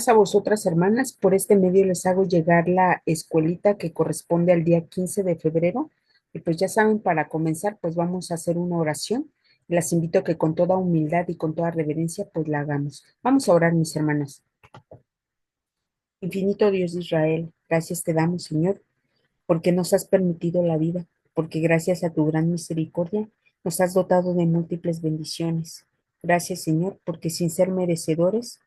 A vosotras, hermanas, por este medio les hago llegar la escuelita que corresponde al día 15 de febrero. Y pues ya saben, para comenzar, pues vamos a hacer una oración. Las invito a que con toda humildad y con toda reverencia, pues la hagamos. Vamos a orar, mis hermanas. Infinito Dios de Israel, gracias te damos, Señor, porque nos has permitido la vida, porque gracias a tu gran misericordia nos has dotado de múltiples bendiciones. Gracias, Señor, porque sin ser merecedores,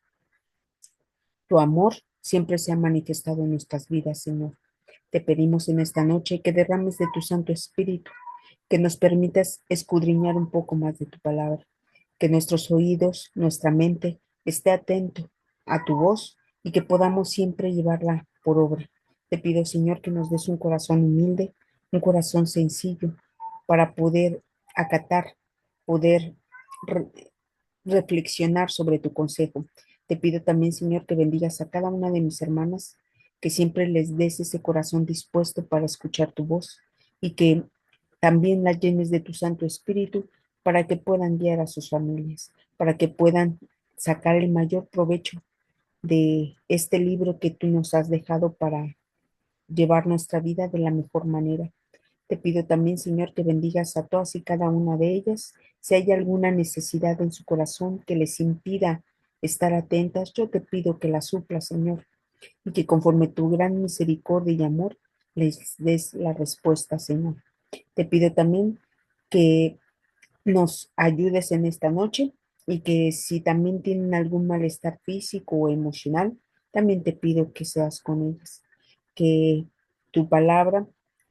tu amor siempre se ha manifestado en nuestras vidas, Señor. Te pedimos en esta noche que derrames de tu Santo Espíritu, que nos permitas escudriñar un poco más de tu palabra, que nuestros oídos, nuestra mente esté atento a tu voz y que podamos siempre llevarla por obra. Te pido, Señor, que nos des un corazón humilde, un corazón sencillo, para poder acatar, poder re- reflexionar sobre tu consejo. Te pido también, Señor, que bendigas a cada una de mis hermanas, que siempre les des ese corazón dispuesto para escuchar tu voz y que también las llenes de tu Santo Espíritu para que puedan guiar a sus familias, para que puedan sacar el mayor provecho de este libro que tú nos has dejado para llevar nuestra vida de la mejor manera. Te pido también, Señor, que bendigas a todas y cada una de ellas. Si hay alguna necesidad en su corazón que les impida estar atentas, yo te pido que la supla, Señor, y que conforme tu gran misericordia y amor les des la respuesta, Señor. Te pido también que nos ayudes en esta noche y que si también tienen algún malestar físico o emocional, también te pido que seas con ellas, que tu palabra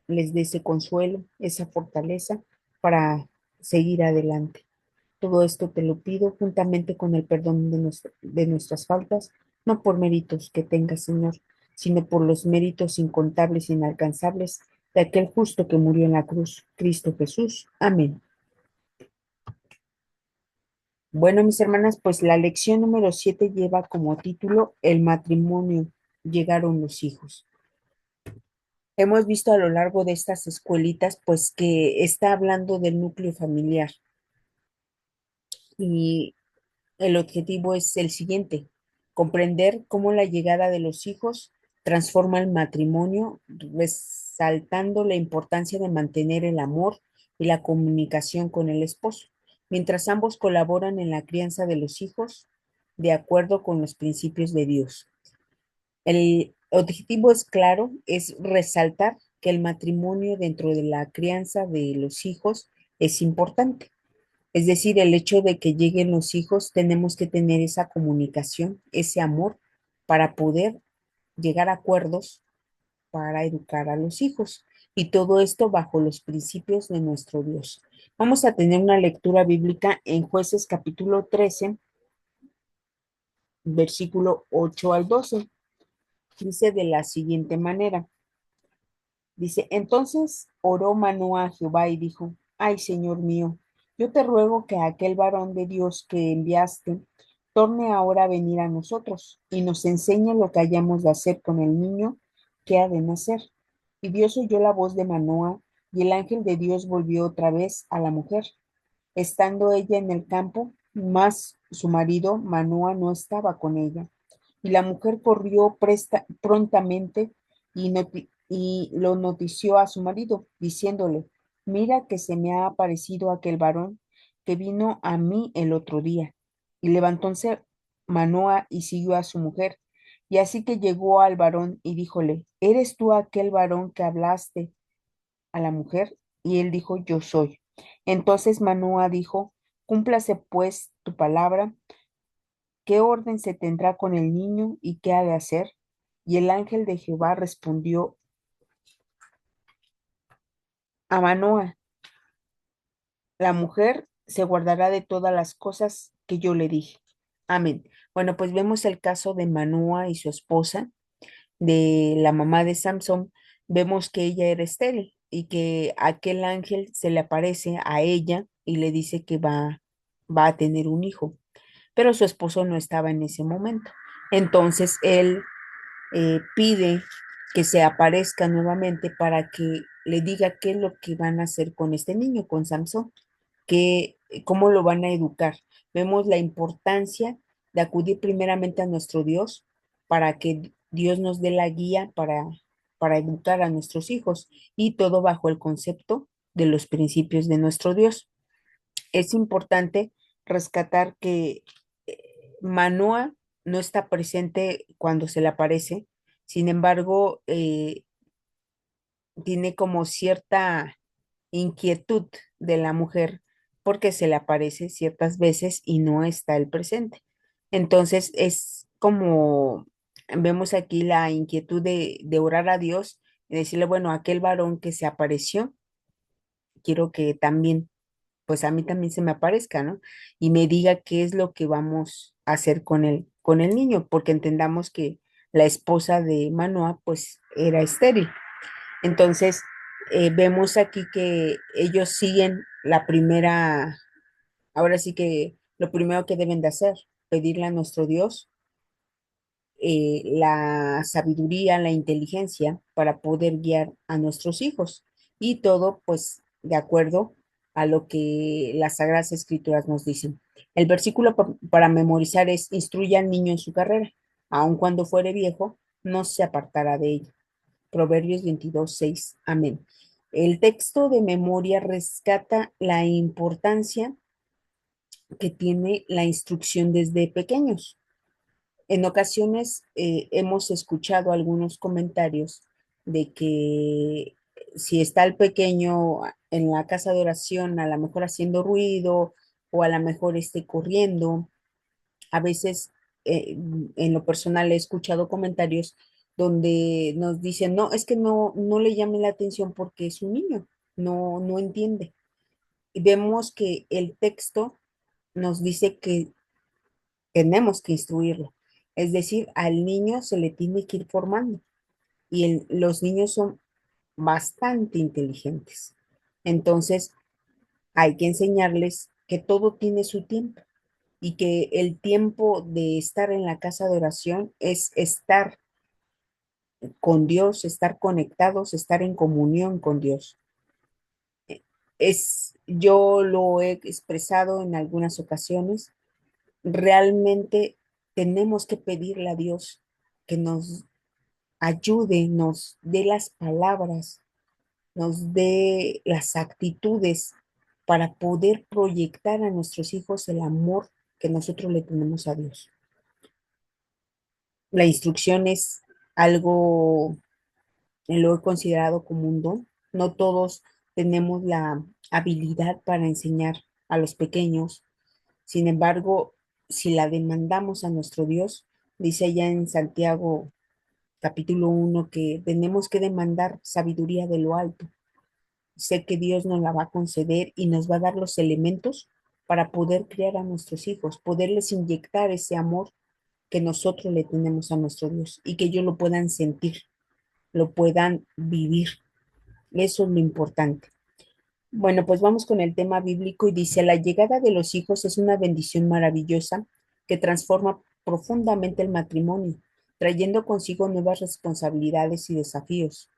les dé ese consuelo, esa fortaleza para seguir adelante. Todo esto te lo pido juntamente con el perdón de nuestras faltas, no por méritos que tengas, Señor, sino por los méritos incontables e inalcanzables de aquel justo que murió en la cruz, Cristo Jesús. Amén. Bueno, mis hermanas, pues la lección número 7 lleva como título El matrimonio. Llegaron los hijos. Hemos visto a lo largo de estas escuelitas, pues que está hablando del núcleo familiar y el objetivo es el siguiente: comprender cómo la llegada de los hijos transforma el matrimonio, resaltando la importancia de mantener el amor y la comunicación con el esposo, mientras ambos colaboran en la crianza de los hijos de acuerdo con los principios de Dios. El objetivo es claro, es resaltar que el matrimonio dentro de la crianza de los hijos es importante. Es decir, el hecho de que lleguen los hijos, tenemos que tener esa comunicación, ese amor, para poder llegar a acuerdos para educar a los hijos. Y todo esto bajo los principios de nuestro Dios. Vamos a tener una lectura bíblica en Jueces capítulo 13, versículo 8 al 12. Dice de la siguiente manera. Dice, entonces oró Manoah a Jehová y dijo, ay, Señor mío, yo te ruego que aquel varón de Dios que enviaste torne ahora a venir a nosotros y nos enseñe lo que hayamos de hacer con el niño que ha de nacer. Y Dios oyó la voz de Manoah y el ángel de Dios volvió otra vez a la mujer. Estando ella en el campo, mas su marido Manoah no estaba con ella. Y la mujer corrió prontamente y lo notició a su marido, diciéndole, mira que se me ha aparecido aquel varón que vino a mí el otro día. Y levantóse Manoa y siguió a su mujer. Y así que llegó al varón y díjole, ¿eres tú aquel varón que hablaste a la mujer? Y él dijo, yo soy. Entonces Manoa dijo, cúmplase pues tu palabra. ¿Qué orden se tendrá con el niño y qué ha de hacer? Y el ángel de Jehová respondió a Manoah, la mujer se guardará de todas las cosas que yo le dije. Amén. Bueno, pues vemos el caso de Manoah y su esposa, de la mamá de Samson. Vemos que ella era estéril y que aquel ángel se le aparece a ella y le dice que va a tener un hijo, pero su esposo no estaba en ese momento. Entonces él pide que se aparezca nuevamente para que le diga qué es lo que van a hacer con este niño, con Samson, que, cómo lo van a educar. Vemos la importancia de acudir primeramente a nuestro Dios para que Dios nos dé la guía para educar a nuestros hijos y todo bajo el concepto de los principios de nuestro Dios. Es importante rescatar que Manoa no está presente cuando se le aparece, sin embargo, tiene como cierta inquietud de la mujer porque se le aparece ciertas veces y no está el presente. Entonces es como vemos aquí la inquietud de orar a Dios y decirle, bueno, aquel varón que se apareció, quiero que también, pues a mí también se me aparezca, ¿no? Y me diga qué es lo que vamos a hacer con el niño, porque entendamos que la esposa de Manoa, pues era estéril. Entonces, vemos aquí que ellos siguen la primera, ahora sí que lo primero que deben de hacer, pedirle a nuestro Dios la sabiduría, la inteligencia para poder guiar a nuestros hijos. Y todo, pues, de acuerdo a lo que las Sagradas Escrituras nos dicen. El versículo para memorizar es, instruye al niño en su carrera, aun cuando fuere viejo, no se apartará de ella. Proverbios 22:6. Amén. El texto de memoria rescata la importancia que tiene la instrucción desde pequeños. En ocasiones hemos escuchado algunos comentarios de que si está el pequeño en la casa de oración, a lo mejor haciendo ruido o a lo mejor esté corriendo, a veces en lo personal he escuchado comentarios donde nos dicen, no, es que no le llame la atención porque es un niño, no entiende. Y vemos que el texto nos dice que tenemos que instruirlo. Es decir, al niño se le tiene que ir formando y los niños son bastante inteligentes. Entonces, hay que enseñarles que todo tiene su tiempo y que el tiempo de estar en la casa de oración es estar con Dios, estar conectados, estar en comunión con Dios. Yo lo he expresado en algunas ocasiones, realmente tenemos que pedirle a Dios que nos ayude, nos dé las palabras, nos dé las actitudes para poder proyectar a nuestros hijos el amor que nosotros le tenemos a Dios. La instrucción es algo, lo he considerado como un don. No todos tenemos la habilidad para enseñar a los pequeños. Sin embargo, si la demandamos a nuestro Dios, dice ya en Santiago capítulo 1 que tenemos que demandar sabiduría de lo alto. Sé que Dios nos la va a conceder y nos va a dar los elementos para poder criar a nuestros hijos, poderles inyectar ese amor que nosotros le tenemos a nuestro Dios y que ellos lo puedan sentir, lo puedan vivir. Eso es lo importante. Bueno, pues vamos con el tema bíblico y dice, la llegada de los hijos es una bendición maravillosa que transforma profundamente el matrimonio, trayendo consigo nuevas responsabilidades y desafíos.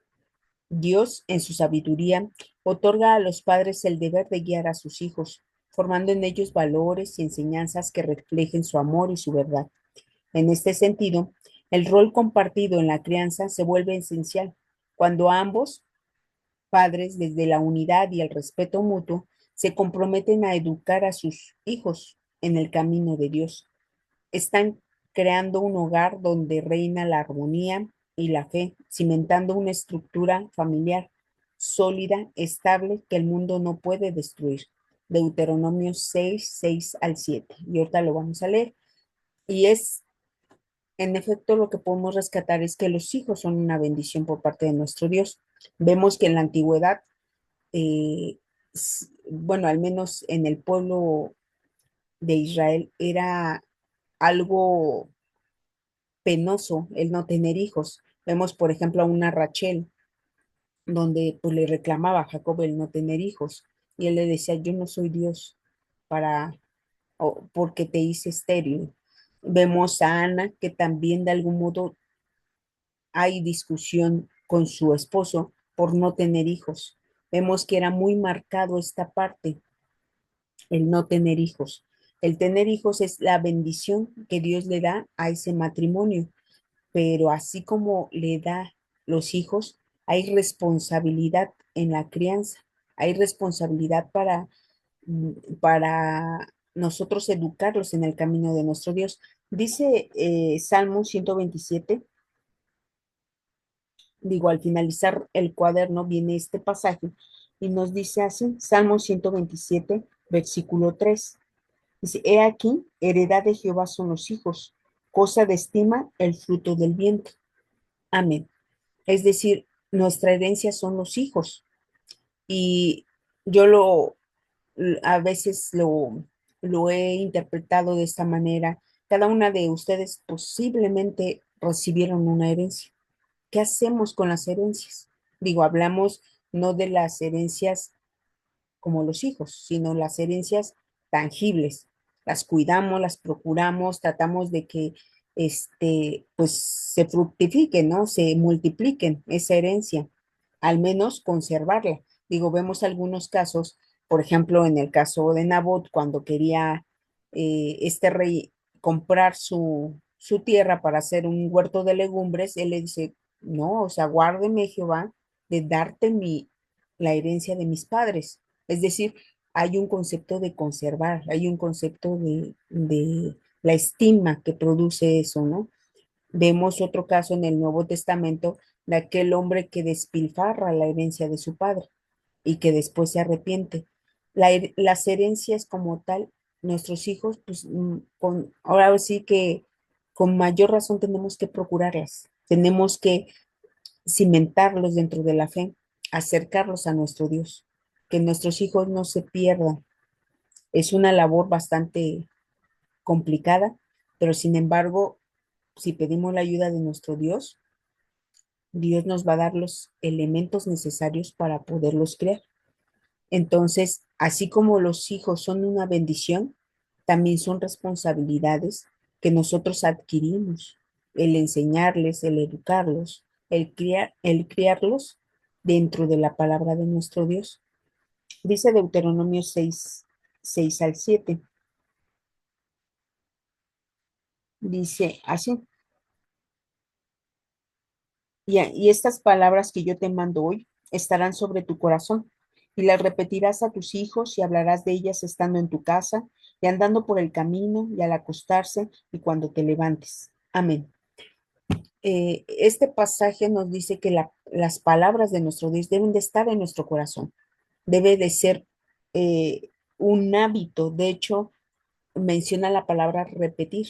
Dios, en su sabiduría, otorga a los padres el deber de guiar a sus hijos, formando en ellos valores y enseñanzas que reflejen su amor y su verdad. En este sentido, el rol compartido en la crianza se vuelve esencial cuando ambos padres, desde la unidad y el respeto mutuo, se comprometen a educar a sus hijos en el camino de Dios. Están creando un hogar donde reina la armonía y la fe, cimentando una estructura familiar sólida, estable, que el mundo no puede destruir. Deuteronomio 6:6 al 7. Y ahorita lo vamos a leer. Y en efecto, lo que podemos rescatar es que los hijos son una bendición por parte de nuestro Dios. Vemos que en la antigüedad, eh, bueno, al menos en el pueblo de Israel, era algo penoso el no tener hijos. Vemos, por ejemplo, a una Rachel, donde pues le reclamaba a Jacob el no tener hijos, y él le decía, yo no soy Dios para, porque te hice estéril. Vemos a Ana, que también de algún modo hay discusión con su esposo por no tener hijos. Vemos que era muy marcado esta parte, el no tener hijos. El tener hijos es la bendición que Dios le da a ese matrimonio. pero así como le da los hijos, hay responsabilidad en la crianza, hay responsabilidad para nosotros educarlos en el camino de nuestro Dios. Dice Salmo 127, digo, al finalizar el cuaderno viene este pasaje y nos dice así, Salmo 127, versículo 3. Dice, he aquí, heredad de Jehová son los hijos, cosa de estima el fruto del vientre. Amén. Es decir, nuestra herencia son los hijos. Y yo a veces lo he interpretado de esta manera. Cada una de ustedes posiblemente recibieron una herencia. ¿Qué hacemos con las herencias? Digo, hablamos no de las herencias como los hijos, sino las herencias tangibles. Las cuidamos, las procuramos, tratamos de que pues se fructifiquen, ¿no? Se multipliquen esa herencia, al menos conservarla. Digo, vemos algunos casos, por ejemplo, en el caso de Nabot, cuando quería este rey comprar su tierra para hacer un huerto de legumbres, él le dice, no, o sea, guárdeme Jehová de darte la herencia de mis padres. Es decir, hay un concepto de conservar, hay un concepto de la estima que produce eso, ¿no? Vemos otro caso en el Nuevo Testamento de aquel hombre que despilfarra la herencia de su padre y que después se arrepiente. Las herencias como tal, nuestros hijos, pues ahora sí que con mayor razón tenemos que procurarlas, tenemos que cimentarlos dentro de la fe, acercarlos a nuestro Dios, que nuestros hijos no se pierdan. Es una labor bastante complicada, pero sin embargo, si pedimos la ayuda de nuestro Dios, Dios nos va a dar los elementos necesarios para poderlos crear. Entonces, así como los hijos son una bendición, también son responsabilidades que nosotros adquirimos, el enseñarles, el educarlos, el criarlos dentro de la palabra de nuestro Dios. Dice Deuteronomio 6 al 7. Dice así, y estas palabras que yo te mando hoy estarán sobre tu corazón, y las repetirás a tus hijos y hablarás de ellas estando en tu casa y andando por el camino y al acostarse y cuando te levantes. Amén. Este pasaje nos dice que las palabras de nuestro Dios deben de estar en nuestro corazón, debe de ser un hábito. De hecho, menciona la palabra repetir.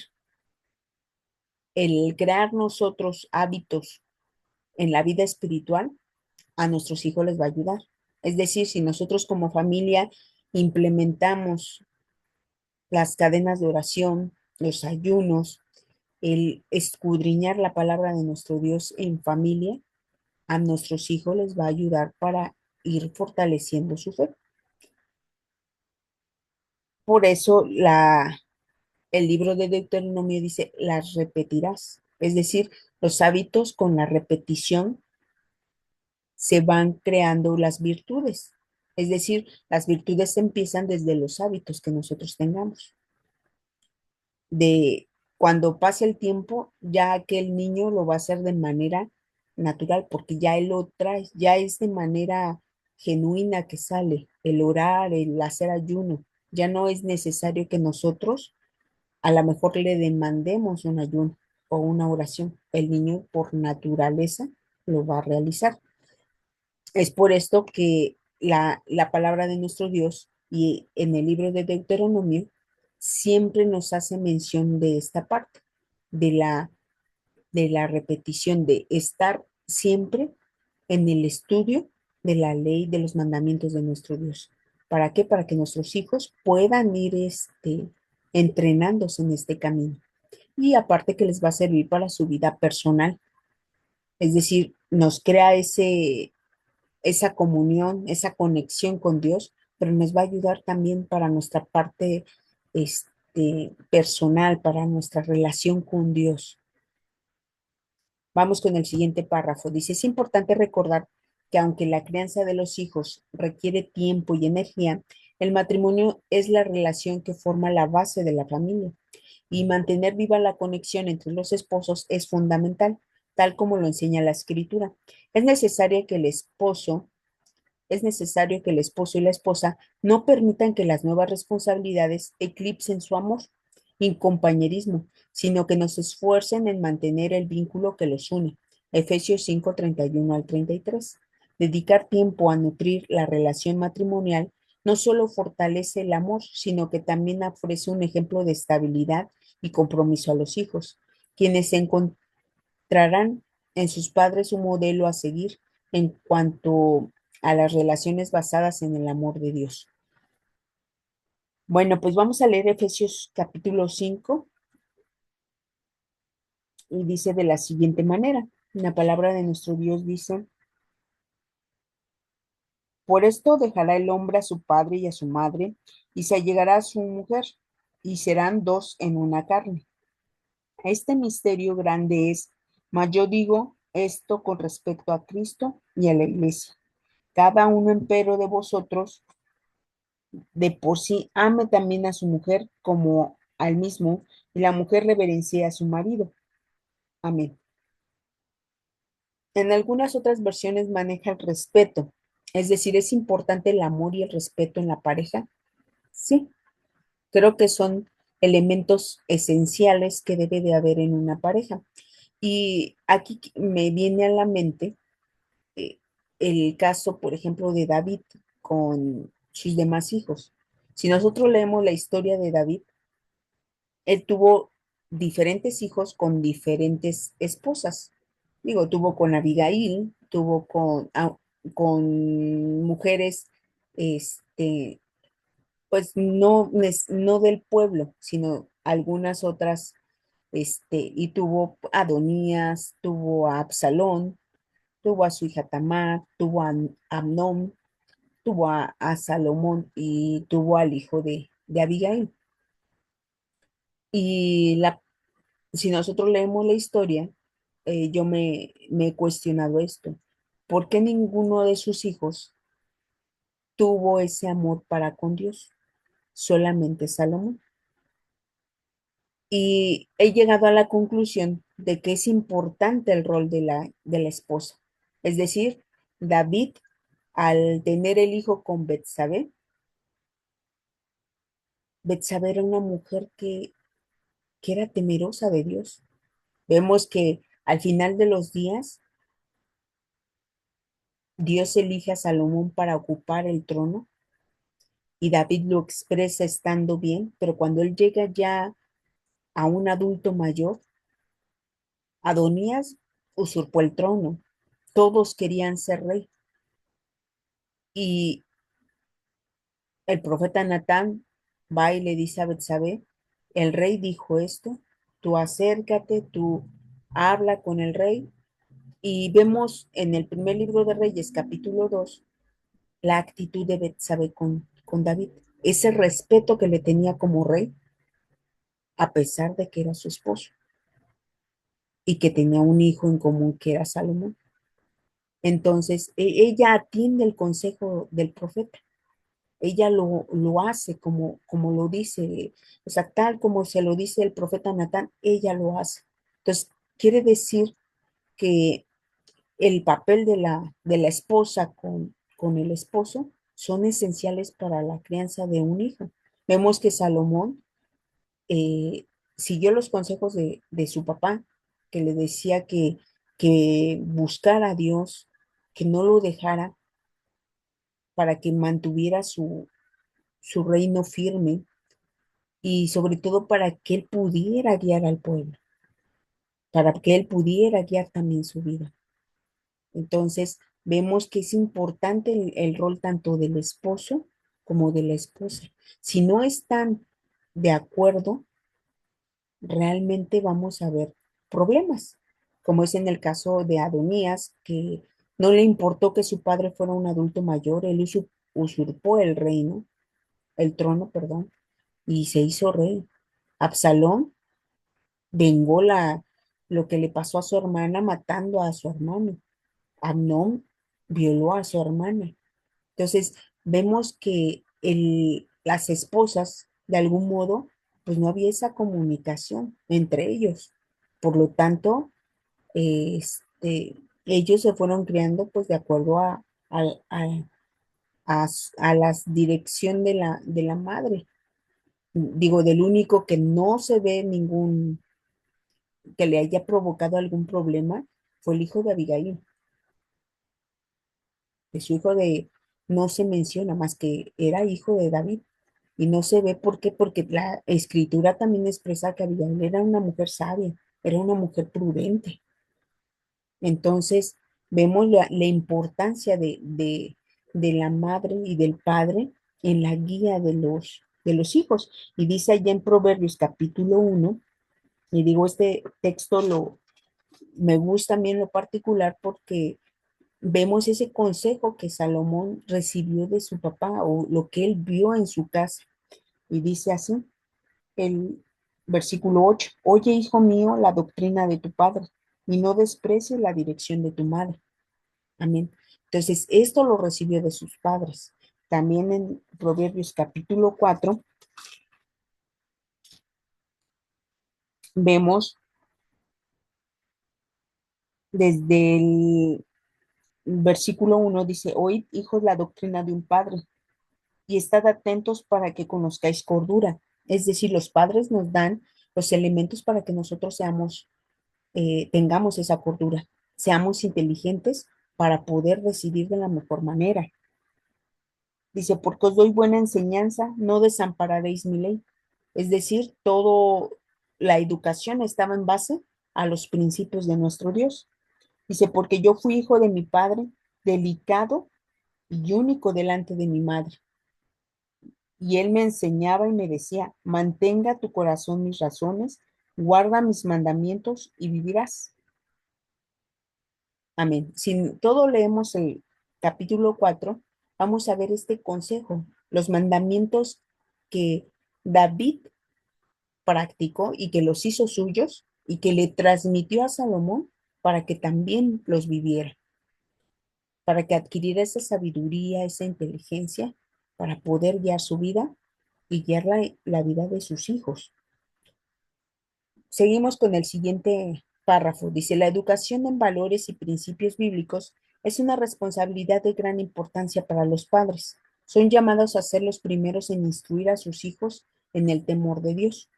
El crear nosotros hábitos en la vida espiritual a nuestros hijos les va a ayudar. Es decir, si nosotros como familia implementamos las cadenas de oración, los ayunos, el escudriñar la palabra de nuestro Dios en familia, a nuestros hijos les va a ayudar para ir fortaleciendo su fe. Por eso el libro de Deuteronomio dice, las repetirás. Es decir, los hábitos con la repetición se van creando las virtudes. Es decir, las virtudes empiezan desde los hábitos que nosotros tengamos. De cuando pase el tiempo, ya aquel niño lo va a hacer de manera natural, porque ya él lo trae, ya es de manera genuina que sale el orar, el hacer ayuno. Ya no es necesario que nosotros a lo mejor le demandemos un ayuno o una oración. El niño por naturaleza lo va a realizar. Es por esto que la palabra de nuestro Dios y en el libro de Deuteronomio siempre nos hace mención de esta parte, de la repetición, de estar siempre en el estudio de la ley, de los mandamientos de nuestro Dios. ¿Para qué? Para que nuestros hijos puedan ir entrenándose en este camino. Y aparte que les va a servir para su vida personal. Es decir, nos crea esa comunión, esa conexión con Dios, pero nos va a ayudar también para nuestra parte personal, para nuestra relación con Dios. Vamos con el siguiente párrafo. Dice, es importante recordar que aunque la crianza de los hijos requiere tiempo y energía, el matrimonio es la relación que forma la base de la familia. y mantener viva la conexión entre los esposos es fundamental, tal como lo enseña la escritura. Es necesario que el esposo, es necesario que el esposo y la esposa no permitan que las nuevas responsabilidades eclipsen su amor y compañerismo, sino que nos esfuercen en mantener el vínculo que los une. Efesios 5:31 al 33. Dedicar tiempo a nutrir la relación matrimonial no solo fortalece el amor, sino que también ofrece un ejemplo de estabilidad y compromiso a los hijos, quienes encontrarán en sus padres un modelo a seguir en cuanto a las relaciones basadas en el amor de Dios. Bueno, pues vamos a leer Efesios capítulo 5 y dice de la siguiente manera. La palabra de nuestro Dios dice, por esto dejará el hombre a su padre y a su madre, y se allegará a su mujer, y serán dos en una carne. Este misterio grande es, mas yo digo esto con respecto a Cristo y a la iglesia. Cada uno empero de vosotros de por sí ame también a su mujer como al mismo, y la mujer reverencie a su marido. Amén. En algunas otras versiones maneja el respeto, es decir, es importante el amor y el respeto en la pareja. Sí, creo que son elementos esenciales que debe de haber en una pareja. Y aquí me viene a la mente eh, el caso, por ejemplo, de David con sus demás hijos. Si nosotros leemos la historia de David, él tuvo diferentes hijos con diferentes esposas. Digo, tuvo con Abigail, tuvo con mujeres, este, pues no del pueblo, sino algunas otras, y tuvo a Adonías, tuvo a Absalón, tuvo a su hija Tamar, tuvo a Amnón, tuvo a Salomón y tuvo al hijo de Abigail. Y si nosotros leemos la historia, yo me he cuestionado esto. ¿Por qué ninguno de sus hijos tuvo ese amor para con Dios? Solamente Salomón. Y he llegado a la conclusión de que es importante el rol de la esposa. Es decir, David, al tener el hijo con Betsabé, Betsabé era una mujer que era temerosa de Dios. Vemos que al final de los días, Dios elige a Salomón para ocupar el trono y David lo expresa estando bien, pero cuando él llega ya a un adulto mayor, Adonías usurpó el trono. Todos querían ser rey. Y el profeta Natán va y le dice a Betsabé, el rey dijo esto, tú acércate, tú habla con el rey. Y vemos en el primer libro de Reyes, capítulo 2 la actitud de Betsabé con David, ese respeto que le tenía como rey, a pesar de que era su esposo y que tenía un hijo en común que era Salomón. Entonces, ella atiende el consejo del profeta, ella lo hace como lo dice, o sea, tal como se lo dice el profeta Natán, ella lo hace. Entonces, quiere decir que el papel de la esposa con el esposo son esenciales para la crianza de un hijo. Vemos que Salomón siguió los consejos de su papá, que le decía que buscara a Dios, que no lo dejara para que mantuviera su reino firme y sobre todo para que él pudiera guiar al pueblo, para que él pudiera guiar también su vida. Entonces, vemos que es importante el rol tanto del esposo como de la esposa. Si no están de acuerdo, realmente vamos a ver problemas, como es en el caso de Adonías, que no le importó que su padre fuera un adulto mayor, él usurpó el reino, el trono, perdón, y se hizo rey. Absalón vengó lo que le pasó a su hermana matando a su hermano. Amnón violó a su hermana. Entonces, vemos que las esposas, de algún modo, pues no había esa comunicación entre ellos. Por lo tanto, ellos se fueron criando pues de acuerdo a la dirección de la madre. Digo, del único que no se ve que le haya provocado algún problema fue el hijo de Abigail. De su hijo no se menciona más que era hijo de David. Y no se ve por qué, porque la escritura también expresa que Abigail era una mujer sabia, era una mujer prudente. Entonces, vemos la importancia de la madre y del padre en la guía de los hijos. Y dice allá en Proverbios capítulo 1, y digo, este texto me gusta a mí en lo particular porque vemos ese consejo que Salomón recibió de su papá o lo que él vio en su casa. Y dice así, el versículo 8: oye, hijo mío, la doctrina de tu padre y no desprecies la dirección de tu madre. Amén. Entonces, esto lo recibió de sus padres. También en Proverbios capítulo 4 vemos desde el versículo 1, dice, oíd, hijos, la doctrina de un padre y estad atentos para que conozcáis cordura. Es decir, los padres nos dan los elementos para que nosotros tengamos esa cordura, seamos inteligentes para poder decidir de la mejor manera. Dice, porque os doy buena enseñanza, no desampararéis mi ley. Es decir, todo la educación estaba en base a los principios de nuestro Dios. Dice, porque yo fui hijo de mi padre, delicado y único delante de mi madre. Y él me enseñaba y me decía, mantenga tu corazón mis razones, guarda mis mandamientos y vivirás. Amén. Si todo leemos el capítulo 4, vamos a ver este consejo, los mandamientos que David practicó y que los hizo suyos y que le transmitió a Salomón para que también los viviera, para que adquiriera esa sabiduría, esa inteligencia, para poder guiar su vida y guiar la vida de sus hijos. Seguimos con el siguiente párrafo. Dice, la educación en valores y principios bíblicos es una responsabilidad de gran importancia para los padres. Son llamados a ser los primeros en instruir a sus hijos en el temor de Dios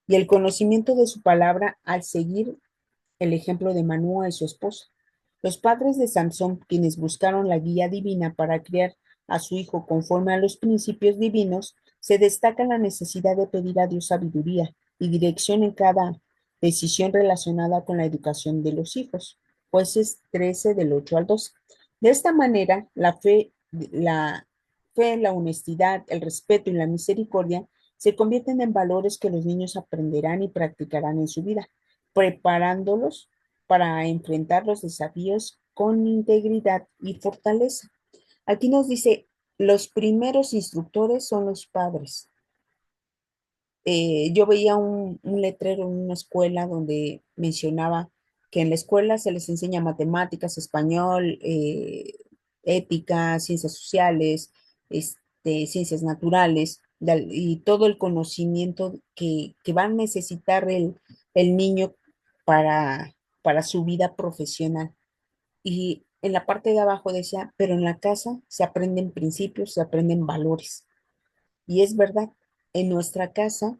y el conocimiento de su palabra al seguir el ejemplo de Manoa y su esposa. Los padres de Sansón, quienes buscaron la guía divina para criar a su hijo conforme a los principios divinos, se destaca la necesidad de pedir a Dios sabiduría y dirección en cada decisión relacionada con la educación de los hijos. Jueces 13 del 8 al 12. De esta manera, la honestidad, el respeto y la misericordia se convierten en valores que los niños aprenderán y practicarán en su vida, preparándolos para enfrentar los desafíos con integridad y fortaleza. Aquí nos dice, los primeros instructores son los padres. Yo veía un letrero en una escuela donde mencionaba que en la escuela se les enseña matemáticas, español, ética, ciencias sociales, ciencias naturales y todo el conocimiento que va a necesitar el niño para, para su vida profesional. Y en la parte de abajo decía, pero en la casa se aprenden principios, se aprenden valores. Y es verdad, en nuestra casa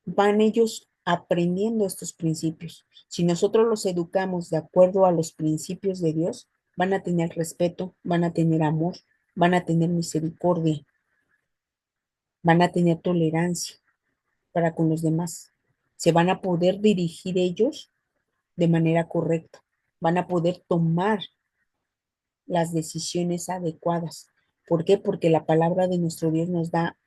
van ellos aprendiendo estos principios. Si nosotros los educamos de acuerdo a los principios de Dios, van a tener respeto, van a tener amor, van a tener misericordia, van a tener tolerancia para con los demás. Se van a poder dirigir ellos de manera correcta, van a poder tomar las decisiones adecuadas. ¿Por qué? Porque la palabra de nuestro Dios nos da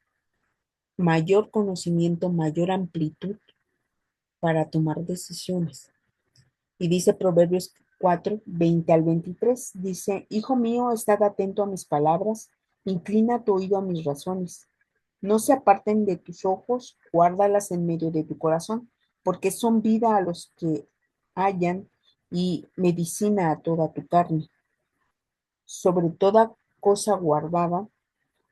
mayor conocimiento, mayor amplitud para tomar decisiones. Y dice Proverbios 4, 20 al 23, dice, hijo mío, estad atento a mis palabras, inclina tu oído a mis razones. No se aparten de tus ojos, guárdalas en medio de tu corazón, porque son vida a los que hallan y medicina a toda tu carne. Sobre toda cosa guardada,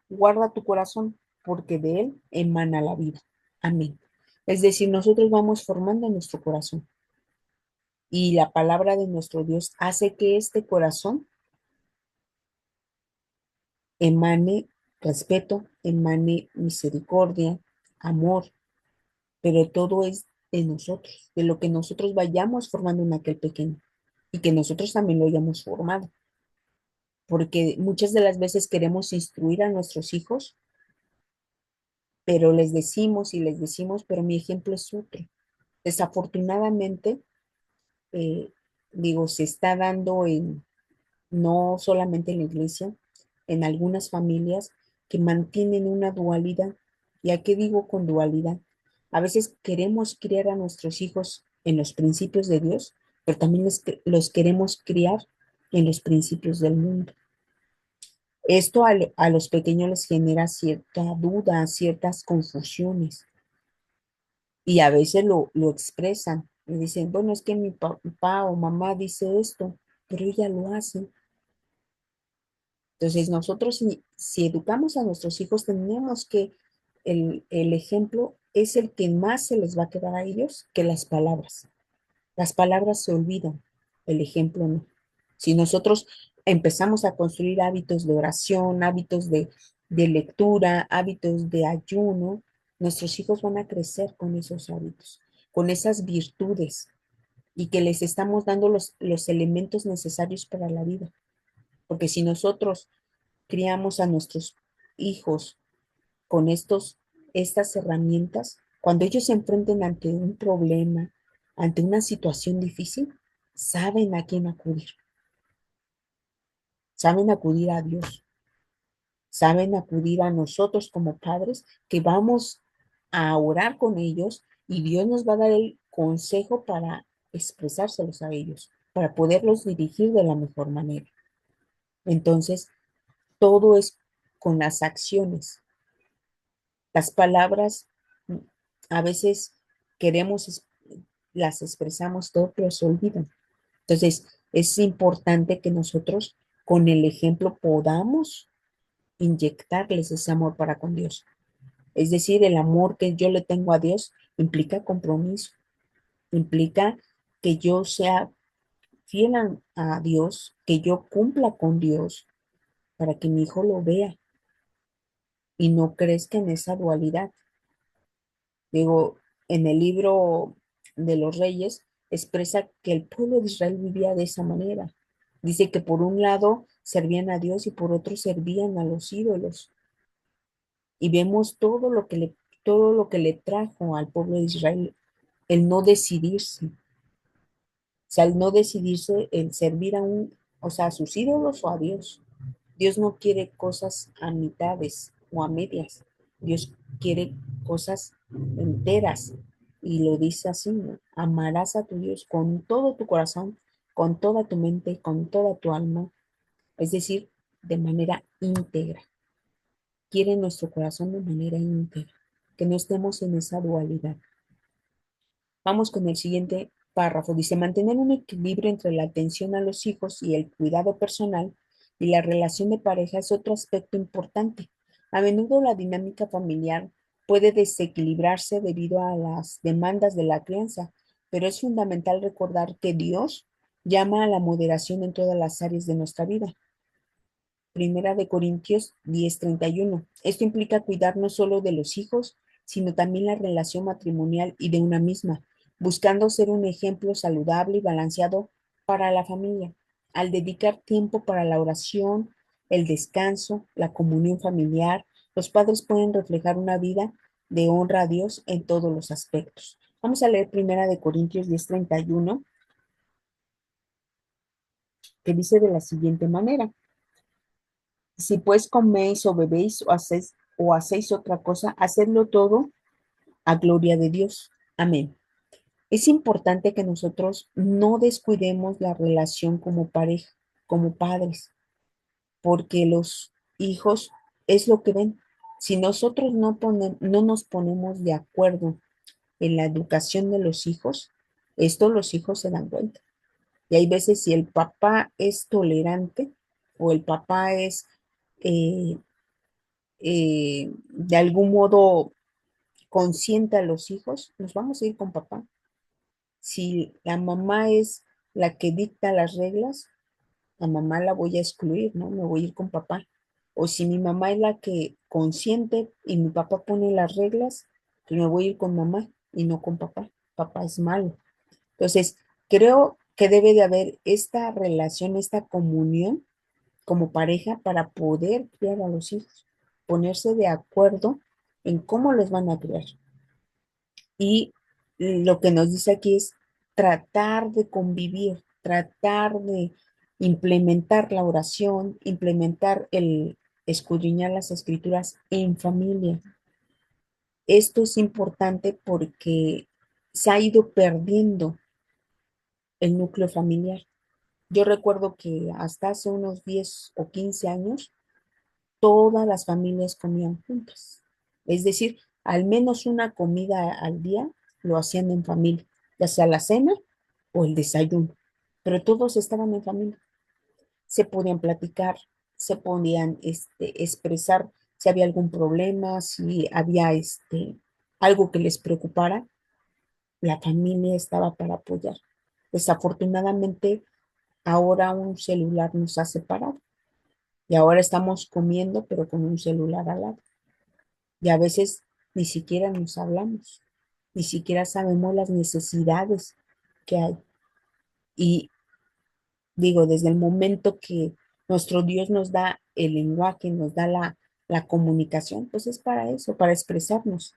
guarda tu corazón, porque de él emana la vida. Amén. Es decir, nosotros vamos formando nuestro corazón y la palabra de nuestro Dios hace que este corazón emane respeto, emane misericordia, amor, pero todo es de nosotros, de lo que nosotros vayamos formando en aquel pequeño y que nosotros también lo hayamos formado, porque muchas de las veces queremos instruir a nuestros hijos, pero les decimos, pero mi ejemplo es otro. Desafortunadamente, eh, digo, se está dando en, no solamente en la iglesia, en algunas familias que mantienen una dualidad. ¿Y a qué digo con dualidad? A veces queremos criar a nuestros hijos en los principios de Dios, pero también los queremos criar en los principios del mundo. Esto a los pequeños les genera cierta duda, ciertas confusiones y a veces lo expresan y dicen, bueno, es que mi papá o mamá dice esto, pero ella lo hace. Entonces, nosotros si educamos a nuestros hijos, tenemos que el ejemplo es el que más se les va a quedar a ellos que las palabras. Las palabras se olvidan, el ejemplo no. Si nosotros empezamos a construir hábitos de oración, hábitos de lectura, hábitos de ayuno, nuestros hijos van a crecer con esos hábitos, con esas virtudes y que les estamos dando los elementos necesarios para la vida. Porque si nosotros criamos a nuestros hijos con estas herramientas, cuando ellos se enfrenten ante un problema, ante una situación difícil, saben a quién acudir, saben acudir a Dios, saben acudir a nosotros como padres que vamos a orar con ellos y Dios nos va a dar el consejo para expresárselos a ellos, para poderlos dirigir de la mejor manera. Entonces, todo es con las acciones. Las palabras a veces queremos, las expresamos todo, pero se olvidan. Entonces, es importante que nosotros con el ejemplo podamos inyectarles ese amor para con Dios. Es decir, el amor que yo le tengo a Dios implica compromiso, implica que yo sea fiel a Dios, que yo cumpla con Dios para que mi hijo lo vea y no crezca en esa dualidad. Digo, en el libro de los Reyes expresa que el pueblo de Israel vivía de esa manera. Dice que por un lado servían a Dios y por otro servían a los ídolos. Y vemos todo lo que le trajo al pueblo de Israel el no decidirse. O sea, el no decidirse el servir o sea, a sus ídolos o a Dios. Dios no quiere cosas a mitades o a medias. Dios quiere cosas enteras. Y lo dice así, ¿no? Amarás a tu Dios con todo tu corazón, con toda tu mente, con toda tu alma. Es decir, de manera íntegra. Quiere nuestro corazón de manera íntegra. Que no estemos en esa dualidad. Vamos con el siguiente párrafo. Dice, mantener un equilibrio entre la atención a los hijos y el cuidado personal y la relación de pareja es otro aspecto importante. A menudo la dinámica familiar puede desequilibrarse debido a las demandas de la crianza, pero es fundamental recordar que Dios llama a la moderación en todas las áreas de nuestra vida. Primera de Corintios 10:31. Esto implica cuidar no solo de los hijos, sino también la relación matrimonial y de una misma, buscando ser un ejemplo saludable y balanceado para la familia. Al dedicar tiempo para la oración, el descanso, la comunión familiar, los padres pueden reflejar una vida de honra a Dios en todos los aspectos. Vamos a leer Primera de Corintios 10:31, que dice de la siguiente manera. Si pues coméis o bebéis o hacéis otra cosa, hacedlo todo a gloria de Dios. Amén. Es importante que nosotros no descuidemos la relación como pareja, como padres, porque los hijos es lo que ven. Si nosotros no nos ponemos de acuerdo en la educación de los hijos, esto los hijos se dan cuenta. Y hay veces si el papá es tolerante o el papá es de algún modo consiente a los hijos, nos vamos a ir con papá. Si la mamá es la que dicta las reglas, a mamá la voy a excluir, ¿no? Me voy a ir con papá. O si mi mamá es la que consiente y mi papá pone las reglas, pues me voy a ir con mamá y no con papá. Papá es malo. Entonces, creo que debe de haber esta relación, esta comunión como pareja para poder criar a los hijos, ponerse de acuerdo en cómo los van a criar. Y lo que nos dice aquí es tratar de convivir, tratar de implementar la oración, implementar el escudriñar las escrituras en familia. Esto es importante porque se ha ido perdiendo el núcleo familiar. Yo recuerdo que hasta hace unos 10 o 15 años, todas las familias comían juntas. Es decir, al menos una comida al día lo hacían en familia, ya sea la cena o el desayuno, pero todos estaban en familia. Se podían platicar, se podían expresar si había algún problema, si había algo que les preocupara, la familia estaba para apoyar. Desafortunadamente, ahora un celular nos ha separado y ahora estamos comiendo, pero con un celular al lado. Y a veces ni siquiera nos hablamos, ni siquiera sabemos las necesidades que hay. Y digo, desde el momento que nuestro Dios nos da el lenguaje, nos da la comunicación, pues es para eso, para expresarnos,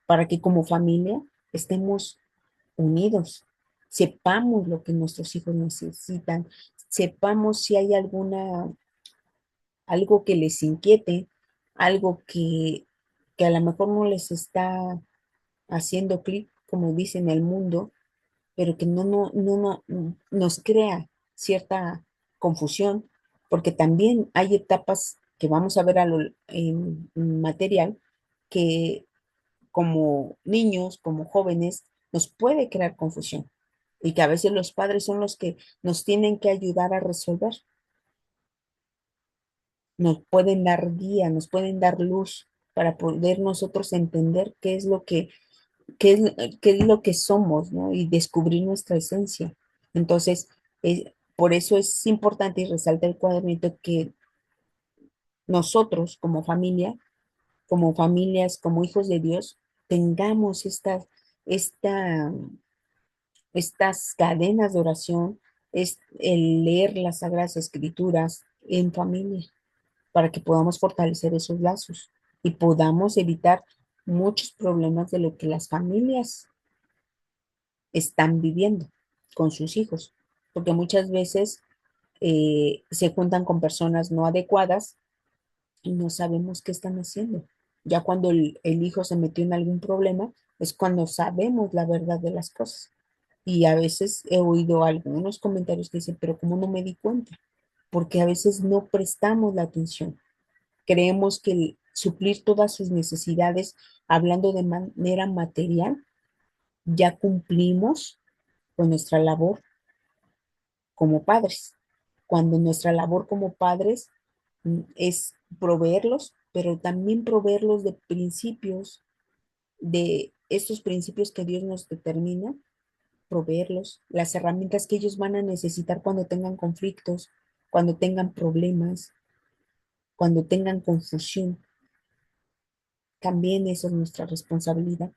para que como familia estemos unidos, sepamos lo que nuestros hijos necesitan, sepamos si hay algo que les inquiete, algo que a lo mejor no les está haciendo clic, como dicen el mundo, pero que no nos crea cierta confusión, porque también hay etapas que vamos a ver en material que como niños, como jóvenes, nos puede crear confusión y que a veces los padres son los que nos tienen que ayudar a resolver, nos pueden dar guía, nos pueden dar luz para poder nosotros entender qué qué es lo que somos, ¿no? Y descubrir nuestra esencia. Entonces, por eso es importante y resalta el cuadernito que nosotros como familias, como hijos de Dios, tengamos esta, estas cadenas de oración, es el leer las Sagradas Escrituras en familia, para que podamos fortalecer esos lazos y podamos evitar muchos problemas de lo que las familias están viviendo con sus hijos, porque muchas veces se juntan con personas no adecuadas y no sabemos qué están haciendo. Ya cuando el hijo se metió en algún problema, es cuando sabemos la verdad de las cosas. Y a veces he oído algunos comentarios que dicen, pero ¿cómo no me di cuenta? Porque a veces no prestamos la atención. Creemos que suplir todas sus necesidades, hablando de manera material, ya cumplimos con nuestra labor como padres, cuando nuestra labor como padres es proveerlos, pero también proveerlos de principios, de estos principios que Dios nos determina, proveerlos, las herramientas que ellos van a necesitar cuando tengan conflictos, cuando tengan problemas, cuando tengan confusión. También esa es nuestra responsabilidad.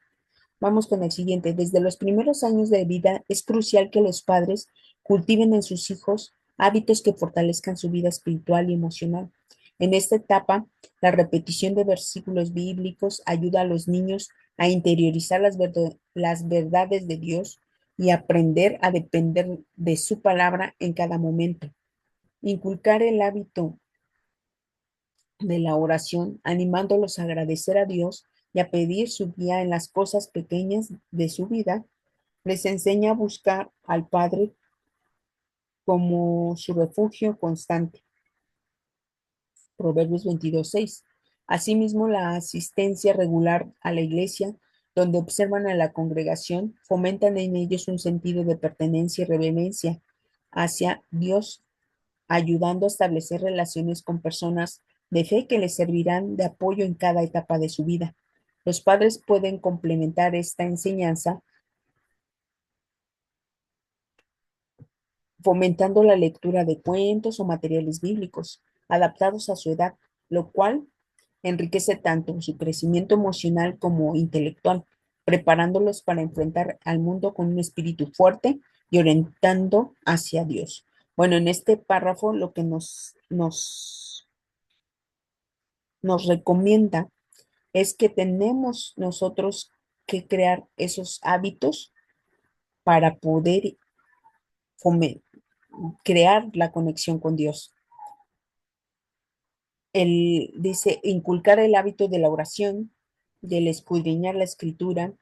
Vamos con el siguiente. Desde los primeros años de vida es crucial que los padres cultiven en sus hijos hábitos que fortalezcan su vida espiritual y emocional. En esta etapa, la repetición de versículos bíblicos ayuda a los niños a interiorizar las verdades de Dios y aprender a depender de su palabra en cada momento. Inculcar el hábito de la oración, animándolos a agradecer a Dios y a pedir su guía en las cosas pequeñas de su vida, les enseña a buscar al Padre como su refugio constante. Proverbios 22:6. Asimismo, la asistencia regular a la iglesia, donde observan a la congregación, fomentan en ellos un sentido de pertenencia y reverencia hacia Dios, ayudando a establecer relaciones con personas de fe que les servirán de apoyo en cada etapa de su vida. Los padres pueden complementar esta enseñanza fomentando la lectura de cuentos o materiales bíblicos adaptados a su edad, lo cual enriquece tanto su crecimiento emocional como intelectual, preparándolos para enfrentar al mundo con un espíritu fuerte y orientando hacia Dios. Bueno, en este párrafo lo que nos recomienda es que tenemos nosotros que crear esos hábitos para poder crear la conexión con Dios. Él dice, inculcar el hábito de la oración, del escudriñar la escritura,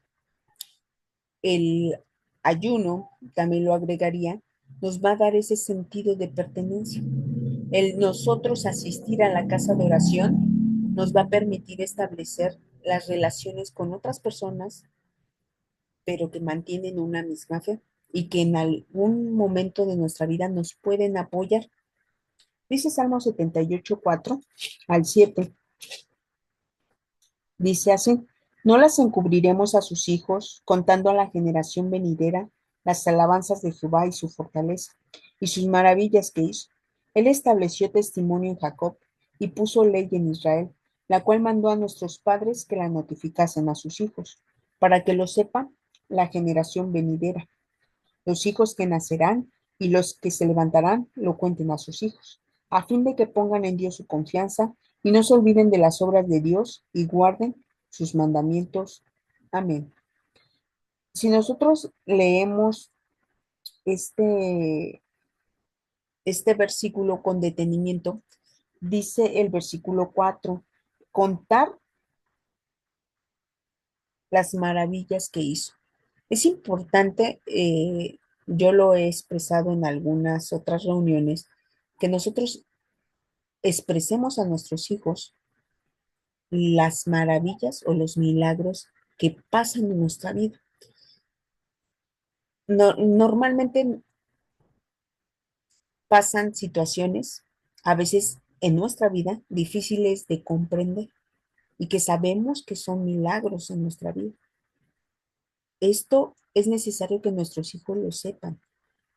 el ayuno, también lo agregaría, nos va a dar ese sentido de pertenencia. El nosotros asistir a la casa de oración nos va a permitir establecer las relaciones con otras personas, pero que mantienen una misma fe y que en algún momento de nuestra vida nos pueden apoyar. Dice Salmo 78:4 al 7. Dice así, no las encubriremos a sus hijos, contando a la generación venidera las alabanzas de Jehová y su fortaleza, y sus maravillas que hizo. Él estableció testimonio en Jacob y puso ley en Israel, la cual mandó a nuestros padres que la notificasen a sus hijos, para que lo sepa la generación venidera, los hijos que nacerán y los que se levantarán lo cuenten a sus hijos, a fin de que pongan en Dios su confianza y no se olviden de las obras de Dios y guarden sus mandamientos. Amén. Si nosotros leemos este, este versículo con detenimiento, dice el versículo 4, contar las maravillas que hizo. Es importante, yo lo he expresado en algunas otras reuniones, que nosotros expresemos a nuestros hijos las maravillas o los milagros que pasan en nuestra vida. No, normalmente pasan situaciones, a veces en nuestra vida, difíciles de comprender y que sabemos que son milagros en nuestra vida. Esto es necesario que nuestros hijos lo sepan.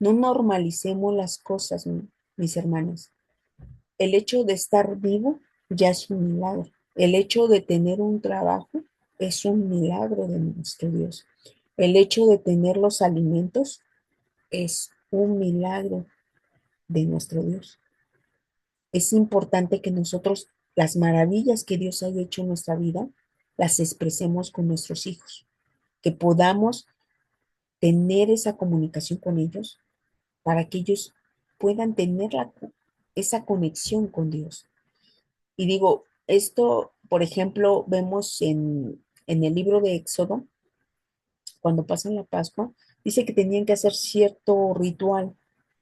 No normalicemos las cosas, mis hermanos. El hecho de estar vivo ya es un milagro. El hecho de tener un trabajo es un milagro de nuestro Dios. El hecho de tener los alimentos es un milagro de nuestro Dios. Es importante que nosotros las maravillas que Dios haya hecho en nuestra vida las expresemos con nuestros hijos, que podamos tener esa comunicación con ellos para que ellos puedan tener esa conexión con Dios. Y digo, esto, por ejemplo, vemos en el libro de Éxodo, cuando pasan la Pascua, dice que tenían que hacer cierto ritual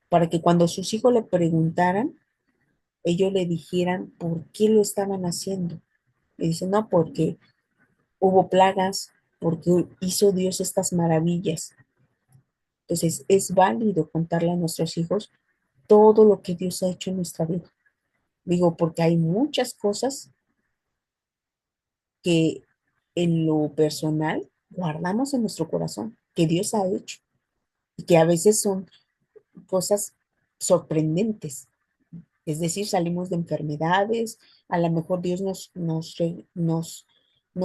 para que cuando sus hijos le preguntaran, ellos le dijeran por qué lo estaban haciendo. Y dicen, no, porque hubo plagas, porque hizo Dios estas maravillas. Entonces, es válido contarle a nuestros hijos todo lo que Dios ha hecho en nuestra vida. Digo, porque hay muchas cosas que en lo personal guardamos en nuestro corazón, que Dios ha hecho y que a veces son cosas sorprendentes. Es decir, salimos de enfermedades, a lo mejor Dios nos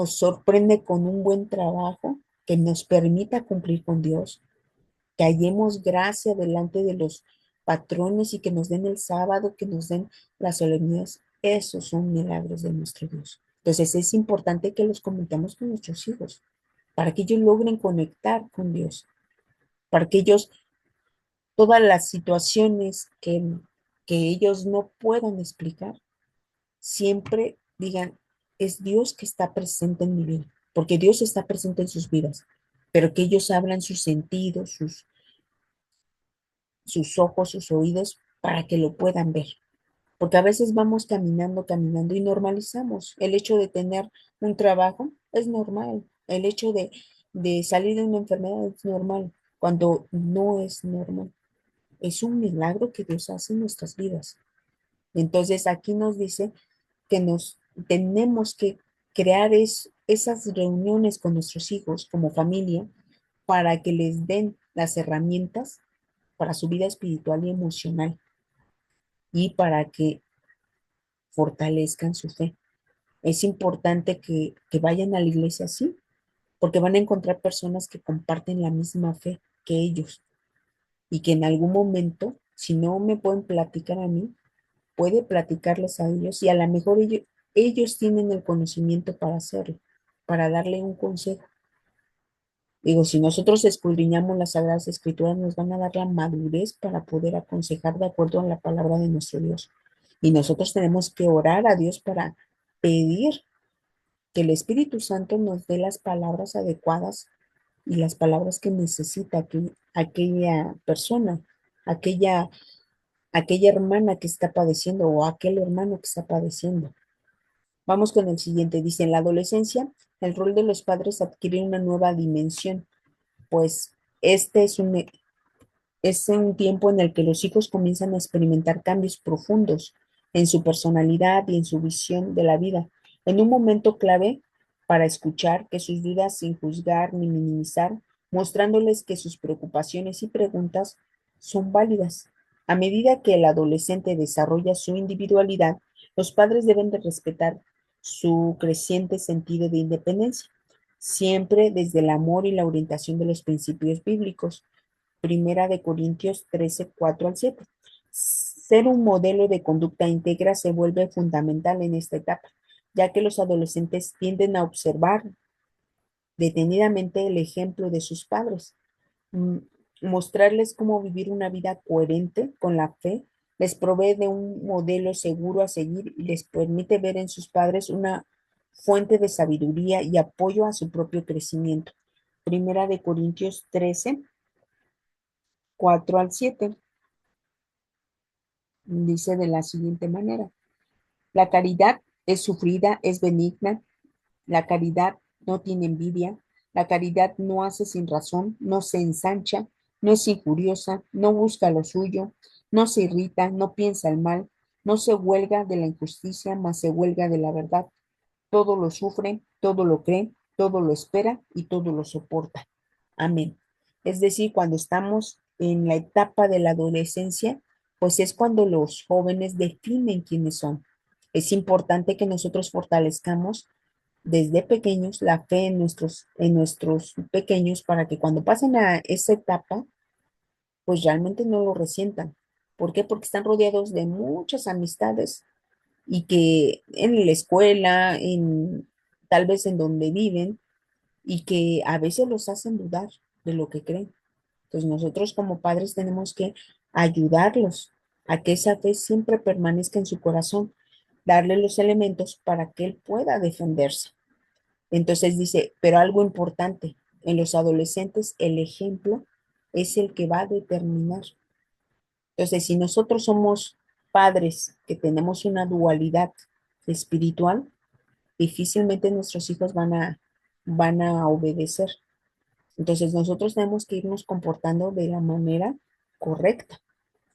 sorprende con un buen trabajo que nos permita cumplir con Dios, que hallemos gracia delante de los patrones y que nos den el sábado, que nos den las solemnidades. Esos son milagros de nuestro Dios. Entonces es importante que los comentemos con nuestros hijos, para que ellos logren conectar con Dios, para que ellos, todas las situaciones que ellos no puedan explicar, siempre digan, es Dios que está presente en mi vida, porque Dios está presente en sus vidas, pero que ellos abran sus sentidos, sus ojos, sus oídos, para que lo puedan ver. Porque a veces vamos caminando, caminando y normalizamos. El hecho de tener un trabajo es normal. El hecho de salir de una enfermedad es normal, cuando no es normal. Es un milagro que Dios hace en nuestras vidas. Entonces aquí nos dice que nos tenemos que crear esas reuniones con nuestros hijos como familia para que les den las herramientas para su vida espiritual y emocional y para que fortalezcan su fe. Es importante que vayan a la iglesia así, porque van a encontrar personas que comparten la misma fe que ellos y que en algún momento, si no me pueden platicar a mí, puede platicarles a ellos y a lo mejor ellos tienen el conocimiento para hacerlo, para darle un consejo. Digo, si nosotros escudriñamos las Sagradas Escrituras, nos van a dar la madurez para poder aconsejar de acuerdo a la palabra de nuestro Dios. Y nosotros tenemos que orar a Dios para pedir que el Espíritu Santo nos dé las palabras adecuadas y las palabras que necesita aquella persona, aquella, aquella hermana que está padeciendo o aquel hermano que está padeciendo. Vamos con el siguiente. Dice, en la adolescencia, el rol de los padres adquiere una nueva dimensión, pues este es un tiempo en el que los hijos comienzan a experimentar cambios profundos en su personalidad y en su visión de la vida, en un momento clave para escuchar que sus dudas sin juzgar ni minimizar, mostrándoles que sus preocupaciones y preguntas son válidas. A medida que el adolescente desarrolla su individualidad, los padres deben de respetar su creciente sentido de independencia, siempre desde el amor y la orientación de los principios bíblicos. Primera de Corintios 13 4 al 7. Ser un modelo de conducta íntegra se vuelve fundamental en esta etapa, ya que los adolescentes tienden a observar detenidamente el ejemplo de sus padres. Mm, Mostrarles cómo vivir una vida coherente con la fe les provee de un modelo seguro a seguir y les permite ver en sus padres una fuente de sabiduría y apoyo a su propio crecimiento. Primera de Corintios 13 4 al 7 dice de la siguiente manera: la caridad es sufrida, es benigna, la caridad no tiene envidia, la caridad no hace sin razón, no se ensancha, no es injuriosa, no busca lo suyo, no se irrita, no piensa el mal, no se huelga de la injusticia, mas se huelga de la verdad. Todo lo sufre, todo lo cree, todo lo espera y todo lo soporta. Amén. Es decir, cuando estamos en la etapa de la adolescencia, pues es cuando los jóvenes definen quiénes son. Es importante que nosotros fortalezcamos desde pequeños la fe en nuestros pequeños para que cuando pasen a esa etapa, pues realmente no lo resientan. ¿Por qué? Porque están rodeados de muchas amistades y que en la escuela, tal vez en donde viven, y que a veces los hacen dudar de lo que creen. Entonces nosotros como padres tenemos que ayudarlos a que esa fe siempre permanezca en su corazón, darle los elementos para que él pueda defenderse. Entonces dice, pero algo importante, en los adolescentes el ejemplo es el que va a determinar. Entonces, si nosotros somos padres que tenemos una dualidad espiritual, difícilmente nuestros hijos van a obedecer. Entonces, nosotros tenemos que irnos comportando de la manera correcta.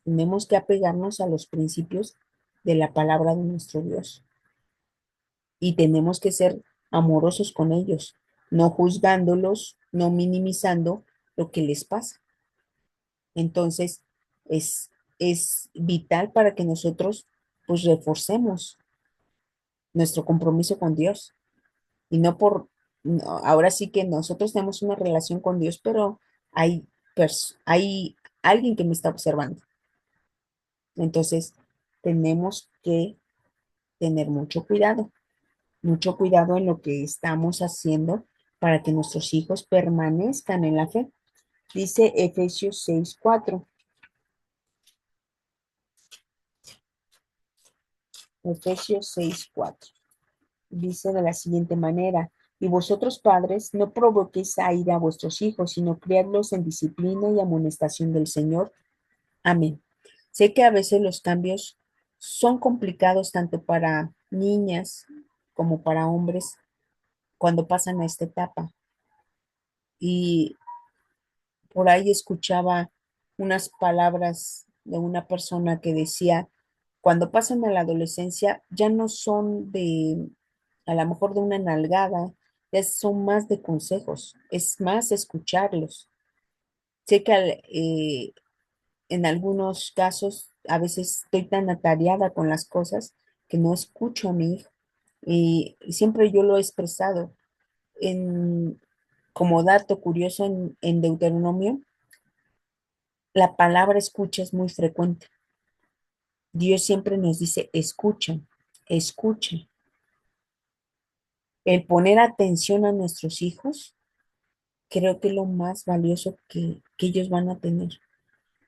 Tenemos que apegarnos a los principios de la palabra de nuestro Dios y tenemos que ser amorosos con ellos, no juzgándolos, no minimizando lo que les pasa. Entonces, es, es vital para que nosotros pues reforcemos nuestro compromiso con Dios y no por, no, ahora sí que nosotros tenemos una relación con Dios, pero hay alguien que me está observando. Entonces, tenemos que tener mucho cuidado en lo que estamos haciendo para que nuestros hijos permanezcan en la fe. Dice Efesios 6:4. Efesios 6:4. Dice de la siguiente manera: y vosotros padres, no provoquéis a ira a vuestros hijos, sino criadlos en disciplina y amonestación del Señor. Amén. Sé que a veces los cambios son complicados tanto para niñas como para hombres cuando pasan a esta etapa. Y por ahí escuchaba unas palabras de una persona que decía, cuando pasan a la adolescencia ya no son de, a lo mejor de una nalgada, ya son más de consejos, es más escucharlos. Sé que en algunos casos a veces estoy tan atareada con las cosas que no escucho a mi hijo. Y siempre yo lo he expresado en, como dato curioso en Deuteronomio, la palabra escucha es muy frecuente. Dios siempre nos dice, escucha, escucha. El poner atención a nuestros hijos, creo que es lo más valioso que ellos van a tener,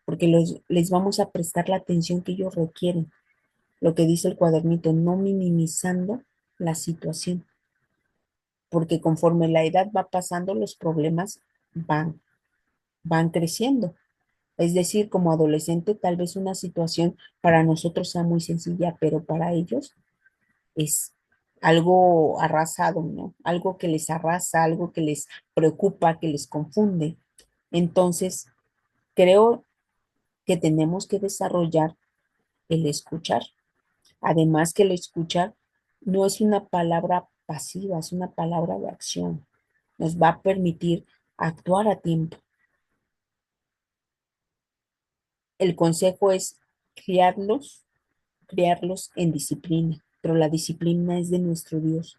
porque les vamos a prestar la atención que ellos requieren. Lo que dice el cuadernito, no minimizando la situación, porque conforme la edad va pasando, los problemas van creciendo. Es decir, como adolescente, tal vez una situación para nosotros sea muy sencilla, pero para ellos es algo arrasado, ¿no? Algo que les arrasa, algo que les preocupa, que les confunde. Entonces, creo que tenemos que desarrollar el escuchar. Además que el escuchar no es una palabra pasiva, es una palabra de acción. Nos va a permitir actuar a tiempo. El consejo es criarlos, criarlos en disciplina, pero la disciplina es de nuestro Dios,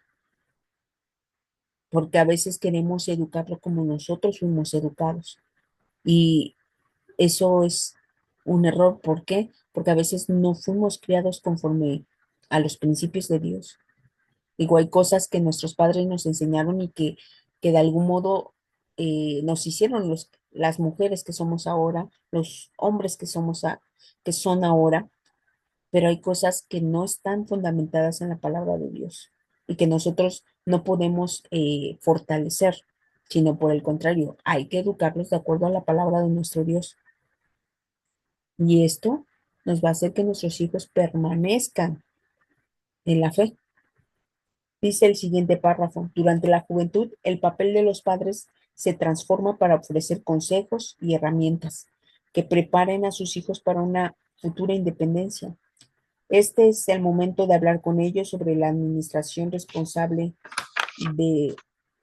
porque a veces queremos educarlo como nosotros fuimos educados. Y eso es un error. ¿Por qué? Porque a veces no fuimos criados conforme a los principios de Dios. Digo, hay cosas que nuestros padres nos enseñaron y que de algún modo nos hicieron las mujeres que somos ahora, los hombres que son ahora, pero hay cosas que no están fundamentadas en la palabra de Dios y que nosotros no podemos fortalecer, sino por el contrario, hay que educarlos de acuerdo a la palabra de nuestro Dios. Y esto nos va a hacer que nuestros hijos permanezcan en la fe. Dice el siguiente párrafo, durante la juventud, el papel de los padres se transforma para ofrecer consejos y herramientas que preparen a sus hijos para una futura independencia. Este es el momento de hablar con ellos sobre la administración responsable de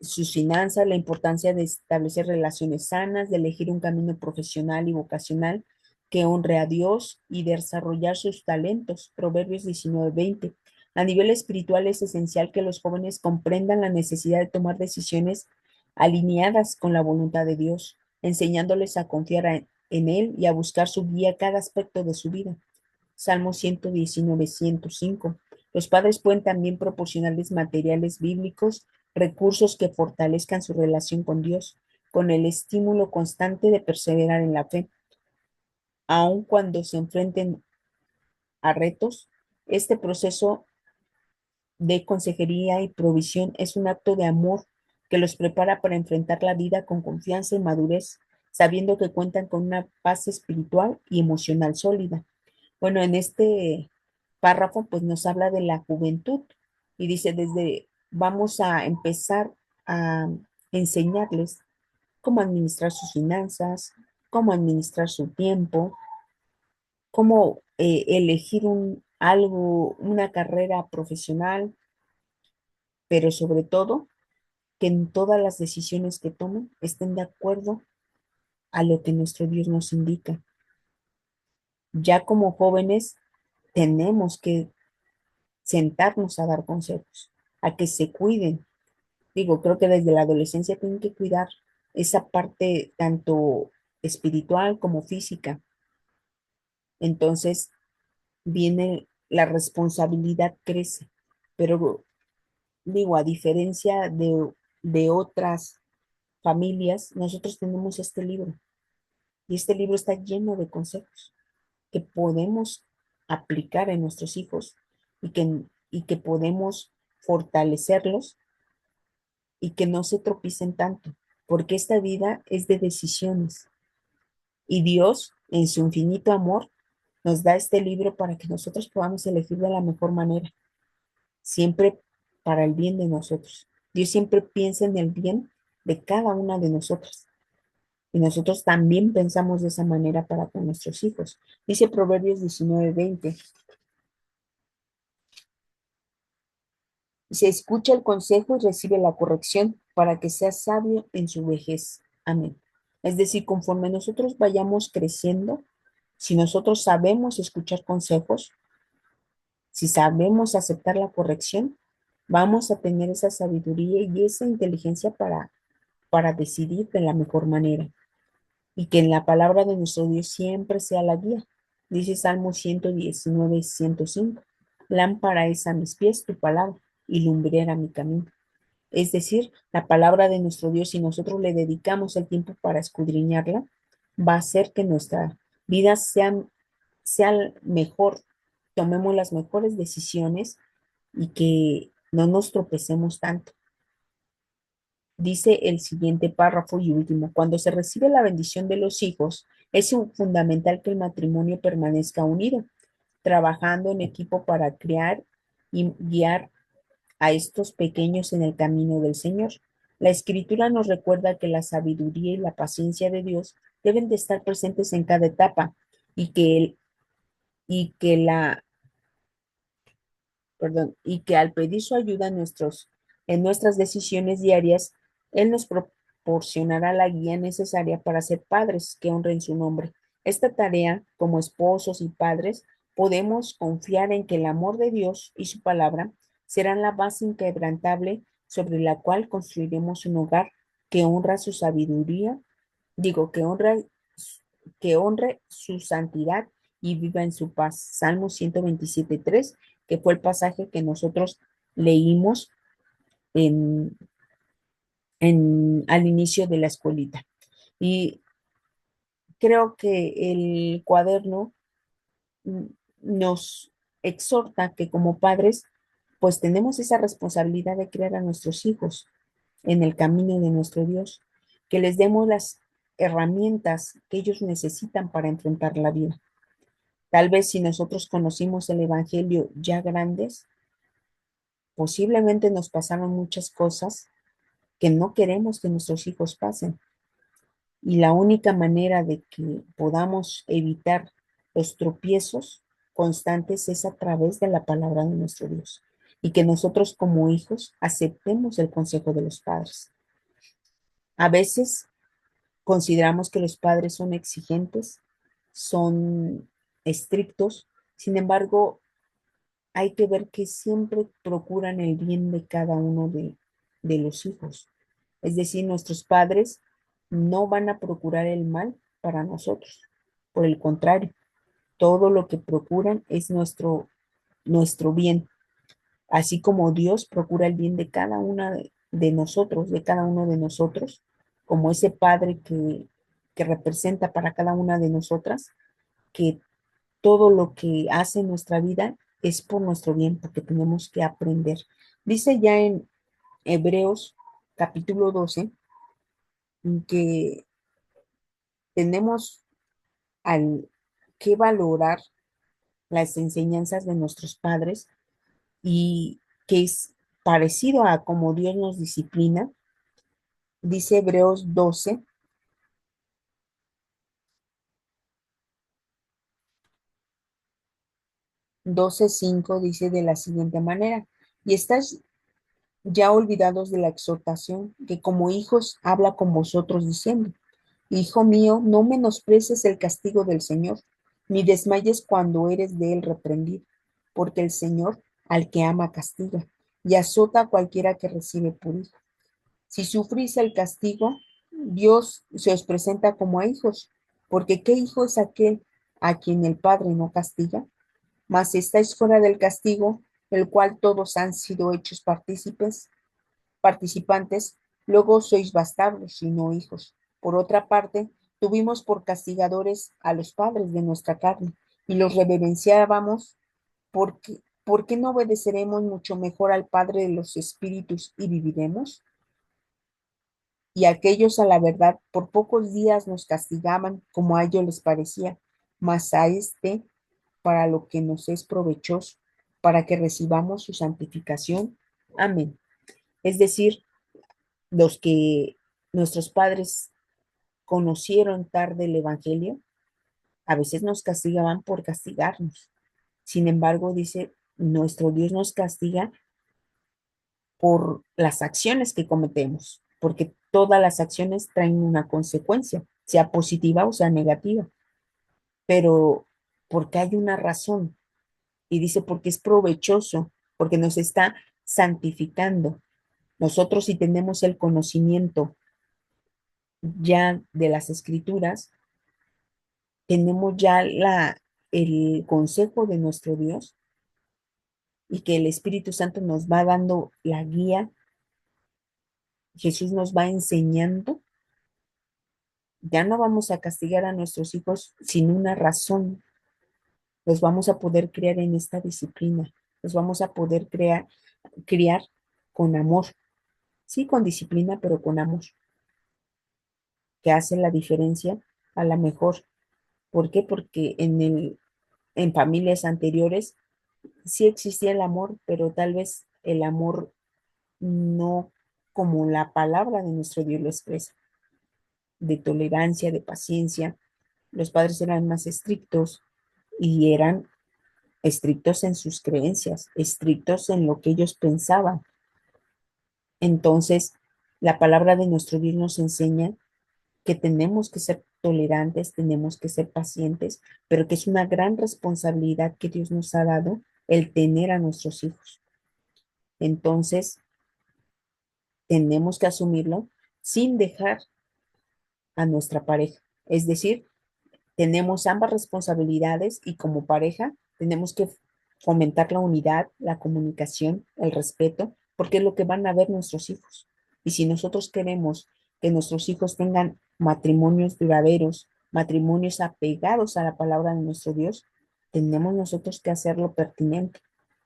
sus finanzas, la importancia de establecer relaciones sanas, de elegir un camino profesional y vocacional que honre a Dios y de desarrollar sus talentos. Proverbios 19:20. A nivel espiritual es esencial que los jóvenes comprendan la necesidad de tomar decisiones alineadas con la voluntad de Dios, enseñándoles a confiar en Él y a buscar su guía a cada aspecto de su vida. Salmo 119:105. Los padres pueden también proporcionarles materiales bíblicos, recursos que fortalezcan su relación con Dios, con el estímulo constante de perseverar en la fe. Aun cuando se enfrenten a retos, este proceso de consejería y provisión es un acto de amor que los prepara para enfrentar la vida con confianza y madurez, sabiendo que cuentan con una paz espiritual y emocional sólida. Bueno, en este párrafo pues nos habla de la juventud y dice vamos a empezar a enseñarles cómo administrar sus finanzas, cómo administrar su tiempo, cómo elegir una carrera profesional, pero sobre todo que en todas las decisiones que tomen estén de acuerdo a lo que nuestro Dios nos indica. Ya como jóvenes tenemos que sentarnos a dar consejos, a que se cuiden. Digo, creo que desde la adolescencia tienen que cuidar esa parte tanto espiritual como física. Entonces viene la responsabilidad crece, pero digo, a diferencia de otras familias, nosotros tenemos este libro y este libro está lleno de consejos que podemos aplicar en nuestros hijos y que podemos fortalecerlos y que no se tropicen tanto, porque esta vida es de decisiones y Dios, en su infinito amor, nos da este libro para que nosotros podamos elegir de la mejor manera, siempre para el bien de nosotros. Dios siempre piensa en el bien de cada una de nosotras. Y nosotros también pensamos de esa manera para con nuestros hijos. Dice Proverbios 19:20. Se escucha el consejo y recibe la corrección para que sea sabio en su vejez. Amén. Es decir, conforme nosotros vayamos creciendo, si nosotros sabemos escuchar consejos, si sabemos aceptar la corrección, vamos a tener esa sabiduría y esa inteligencia para decidir de la mejor manera. Y que en la palabra de nuestro Dios siempre sea la guía. Dice Salmo 119, 105. Lámpara es a mis pies tu palabra y lumbrera mi camino. Es decir, la palabra de nuestro Dios, si nosotros le dedicamos el tiempo para escudriñarla, va a hacer que nuestra vida sea mejor, tomemos las mejores decisiones y que no nos tropecemos tanto. Dice el siguiente párrafo y último, cuando se recibe la bendición de los hijos, es fundamental que el matrimonio permanezca unido, trabajando en equipo para criar y guiar a estos pequeños en el camino del Señor. La Escritura nos recuerda que la sabiduría y la paciencia de Dios deben de estar presentes en cada etapa y que, y que la y que al pedir su ayuda en nuestras decisiones diarias, Él nos proporcionará la guía necesaria para ser padres que honren su nombre. Esta tarea, como esposos y padres, podemos confiar en que el amor de Dios y su palabra serán la base inquebrantable sobre la cual construiremos un hogar que honra su sabiduría, digo, que honre su santidad y viva en su paz. Salmo 127:3, que fue el pasaje que nosotros leímos en, al inicio de la escuelita. Y creo que el cuaderno mm, nos exhorta que como padres, pues tenemos esa responsabilidad de criar a nuestros hijos en el camino de nuestro Dios, que les demos las herramientas que ellos necesitan para enfrentar la vida. Tal vez si nosotros conocimos el Evangelio ya grandes, posiblemente nos pasaron muchas cosas que no queremos que nuestros hijos pasen. Y la única manera de que podamos evitar los tropiezos constantes es a través de la palabra de nuestro Dios. Y que nosotros como hijos aceptemos el consejo de los padres. A veces consideramos que los padres son exigentes, son estrictos, sin embargo, hay que ver que siempre procuran el bien de cada uno de los hijos. Es decir, nuestros padres no van a procurar el mal para nosotros. Por el contrario, todo lo que procuran es nuestro bien, así como Dios procura el bien de cada una de nosotros, de cada uno de nosotros, como ese Padre que representa para cada una de nosotras, que todo lo que hace en nuestra vida es por nuestro bien, porque tenemos que aprender. Dice ya en Hebreos capítulo 12 que tenemos al que valorar las enseñanzas de nuestros padres y que es parecido a como Dios nos disciplina. Dice Hebreos 12:5 dice de la siguiente manera, y estáis ya olvidados de la exhortación que como hijos habla con vosotros diciendo, Hijo mío, no menosprecies el castigo del Señor, ni desmayes cuando eres de él reprendido, porque el Señor al que ama castiga, y azota a cualquiera que recibe por hijo. Si sufrís el castigo, Dios se os presenta como a hijos, porque ¿qué hijo es aquel a quien el Padre no castiga? Mas si estáis fuera del castigo, el cual todos han sido hechos participantes, luego sois bastardos y no hijos. Por otra parte, tuvimos por castigadores a los padres de nuestra carne y los reverenciábamos porque ¿por qué no obedeceremos mucho mejor al Padre de los Espíritus y viviremos? Y aquellos a la verdad por pocos días nos castigaban como a ellos les parecía, mas a este para lo que nos es provechoso, para que recibamos su santificación. Amén. Es decir, los que nuestros padres conocieron tarde el Evangelio, a veces nos castigaban por castigarnos. Sin embargo, dice, nuestro Dios nos castiga por las acciones que cometemos, porque todas las acciones traen una consecuencia, sea positiva o sea negativa, pero porque hay una razón. Y dice, porque es provechoso, porque nos está santificando. Nosotros si tenemos el conocimiento ya de las escrituras, tenemos ya el consejo de nuestro Dios y que el Espíritu Santo nos va dando la guía, Jesús nos va enseñando, ya no vamos a castigar a nuestros hijos sin una razón, los vamos a poder criar en esta disciplina, los vamos a poder criar con amor, sí, con disciplina, pero con amor, que hace la diferencia a la mejor. ¿Por qué? Porque en familias anteriores sí existía el amor, pero tal vez el amor no como la palabra de nuestro Dios lo expresa, de tolerancia, de paciencia. Los padres eran más estrictos y eran estrictos en sus creencias, estrictos en lo que ellos pensaban. Entonces, la palabra de nuestro Dios nos enseña que tenemos que ser tolerantes, tenemos que ser pacientes, pero que es una gran responsabilidad que Dios nos ha dado el tener a nuestros hijos. Entonces, tenemos que asumirlo sin dejar a nuestra pareja. Es decir, tenemos ambas responsabilidades y como pareja tenemos que fomentar la unidad, la comunicación, el respeto, porque es lo que van a ver nuestros hijos. Y si nosotros queremos que nuestros hijos tengan matrimonios duraderos, matrimonios apegados a la palabra de nuestro Dios, tenemos nosotros que hacerlo pertinente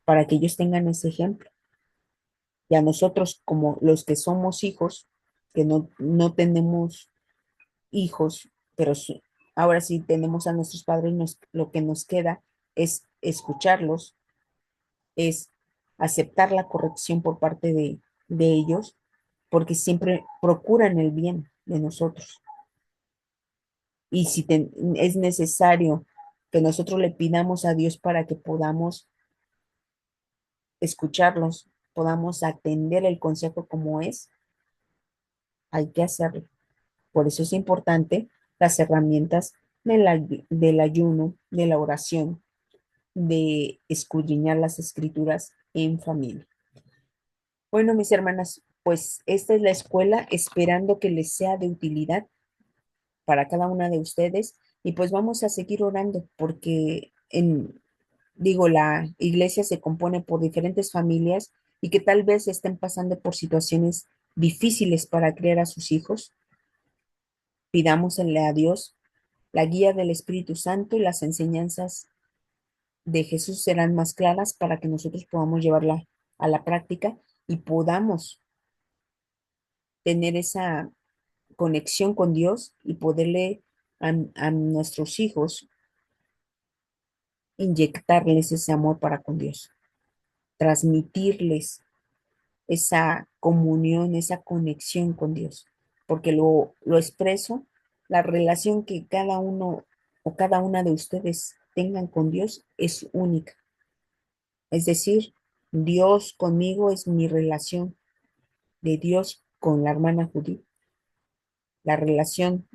para que ellos tengan ese ejemplo. Y a nosotros, como los que somos hijos, que no tenemos hijos, pero ahora sí tenemos a nuestros padres, lo que nos queda es escucharlos, es aceptar la corrección por parte de ellos, porque siempre procuran el bien de nosotros. Y si es necesario que nosotros le pidamos a Dios para que podamos escucharlos, podamos atender el consejo como es, hay que hacerlo. Por eso es importante las herramientas del ayuno, de la oración, de escudriñar las escrituras en familia. Bueno, mis hermanas, pues esta es la escuela, esperando que les sea de utilidad para cada una de ustedes y pues vamos a seguir orando porque digo, la iglesia se compone por diferentes familias y que tal vez estén pasando por situaciones difíciles para criar a sus hijos. Pidámosle a Dios la guía del Espíritu Santo y las enseñanzas de Jesús serán más claras para que nosotros podamos llevarla a la práctica y podamos tener esa conexión con Dios y poderle a nuestros hijos inyectarles ese amor para con Dios, transmitirles esa comunión, esa conexión con Dios, porque lo expreso, la relación que cada uno o cada una de ustedes tengan con Dios es única. Es decir, Dios conmigo es mi relación de Dios con la hermana Judith, la relación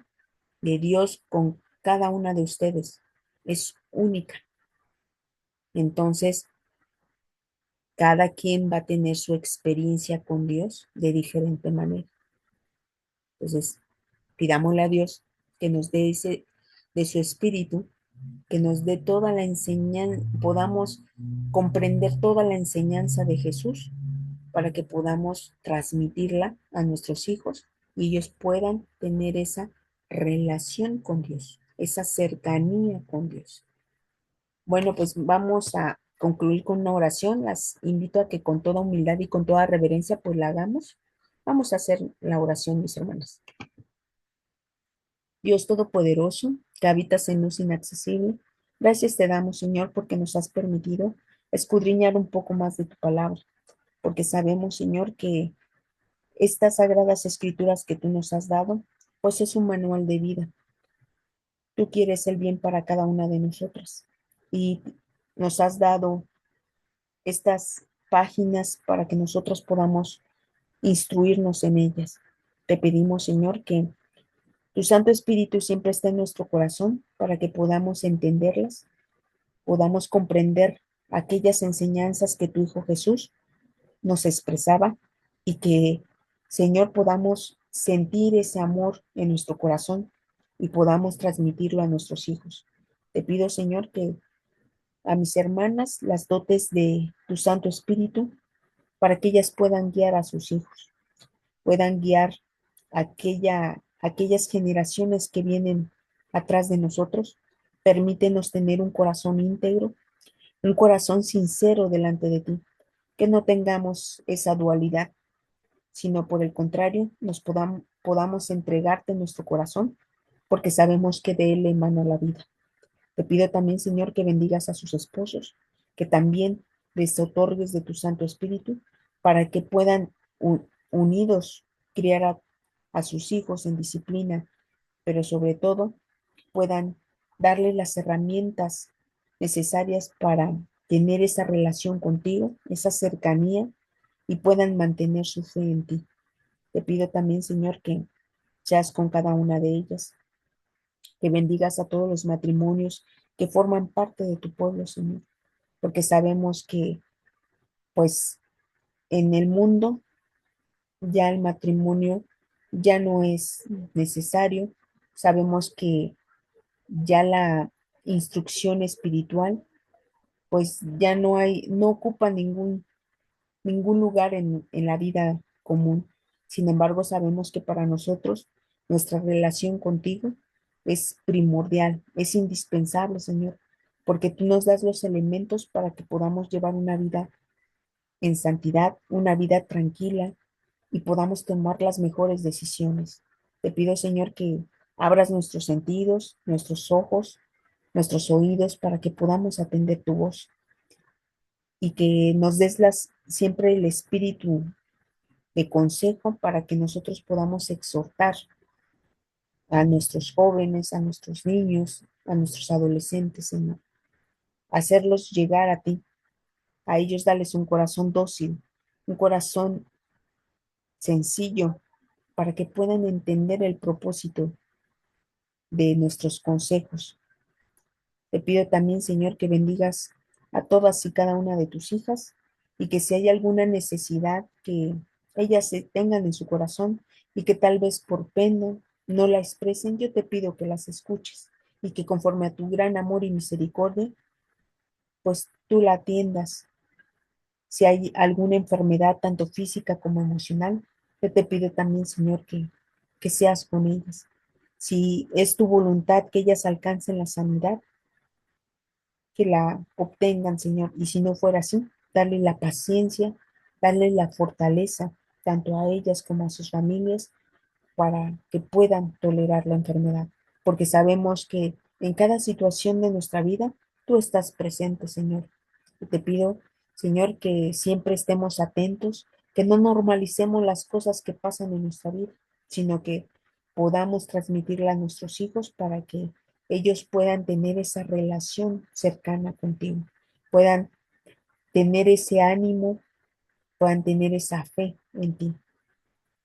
de Dios con cada una de ustedes es única. Entonces, cada quien va a tener su experiencia con Dios de diferente manera. Entonces, pidámosle a Dios que nos dé de su espíritu, que nos dé toda la enseñanza, podamos comprender toda la enseñanza de Jesús para que podamos transmitirla a nuestros hijos y ellos puedan tener esa relación con Dios, esa cercanía con Dios. Bueno, pues vamos a concluir con una oración. Las invito a que con toda humildad y con toda reverencia pues la hagamos. Vamos a hacer la oración, mis hermanas. Dios Todopoderoso, que habitas en luz inaccesible, gracias te damos, Señor, porque nos has permitido escudriñar un poco más de tu palabra, porque sabemos, Señor, que estas sagradas escrituras que tú nos has dado, pues es un manual de vida. Tú quieres el bien para cada una de nosotras y nos has dado estas páginas para que nosotros podamos instruirnos en ellas. Te pedimos, Señor, que tu Santo Espíritu siempre esté en nuestro corazón para que podamos entenderlas, podamos comprender aquellas enseñanzas que tu Hijo Jesús nos expresaba y que, Señor, podamos sentir ese amor en nuestro corazón y podamos transmitirlo a nuestros hijos. Te pido, Señor, que a mis hermanas las dotes de tu Santo Espíritu para que ellas puedan guiar a sus hijos, puedan guiar aquellas generaciones que vienen atrás de nosotros. Permítenos tener un corazón íntegro, un corazón sincero delante de ti, que no tengamos esa dualidad, sino por el contrario, podamos entregarte nuestro corazón, porque sabemos que de él emana la vida. Te pido también, Señor, que bendigas a sus esposos, que también les otorgues de tu Santo Espíritu para que puedan unidos criar a sus hijos en disciplina, pero sobre todo puedan darle las herramientas necesarias para tener esa relación contigo, esa cercanía y puedan mantener su fe en ti. Te pido también, Señor, que seas con cada una de ellas, que bendigas a todos los matrimonios que forman parte de tu pueblo, Señor, porque sabemos que, pues, en el mundo ya el matrimonio ya no es necesario. Sabemos que ya la instrucción espiritual, pues ya no ocupa ningún lugar en la vida común. Sin embargo, sabemos que para nosotros nuestra relación contigo es primordial, es indispensable, Señor, porque tú nos das los elementos para que podamos llevar una vida en santidad, una vida tranquila y podamos tomar las mejores decisiones. Te pido, Señor, que abras nuestros sentidos, nuestros ojos, nuestros oídos para que podamos atender tu voz y que nos des siempre el espíritu de consejo para que nosotros podamos exhortar a nuestros jóvenes, a nuestros niños, a nuestros adolescentes, Señor. Hacerlos llegar a ti, a ellos darles un corazón dócil, un corazón sencillo, para que puedan entender el propósito de nuestros consejos. Te pido también, Señor, que bendigas a todas y cada una de tus hijas y que si hay alguna necesidad que ellas tengan en su corazón y que tal vez por pena no la expresen, yo te pido que las escuches y que conforme a tu gran amor y misericordia, pues tú la atiendas. Si hay alguna enfermedad, tanto física como emocional, yo te pido también, Señor, que seas con ellas. Si es tu voluntad que ellas alcancen la sanidad, que la obtengan, Señor. Y si no fuera así, darle la paciencia, darle la fortaleza, tanto a ellas como a sus familias, para que puedan tolerar la enfermedad. Porque sabemos que en cada situación de nuestra vida, tú estás presente, Señor. Y te pido, Señor, que siempre estemos atentos, que no normalicemos las cosas que pasan en nuestra vida, sino que podamos transmitirla a nuestros hijos para que ellos puedan tener esa relación cercana contigo, puedan tener ese ánimo, puedan tener esa fe en ti.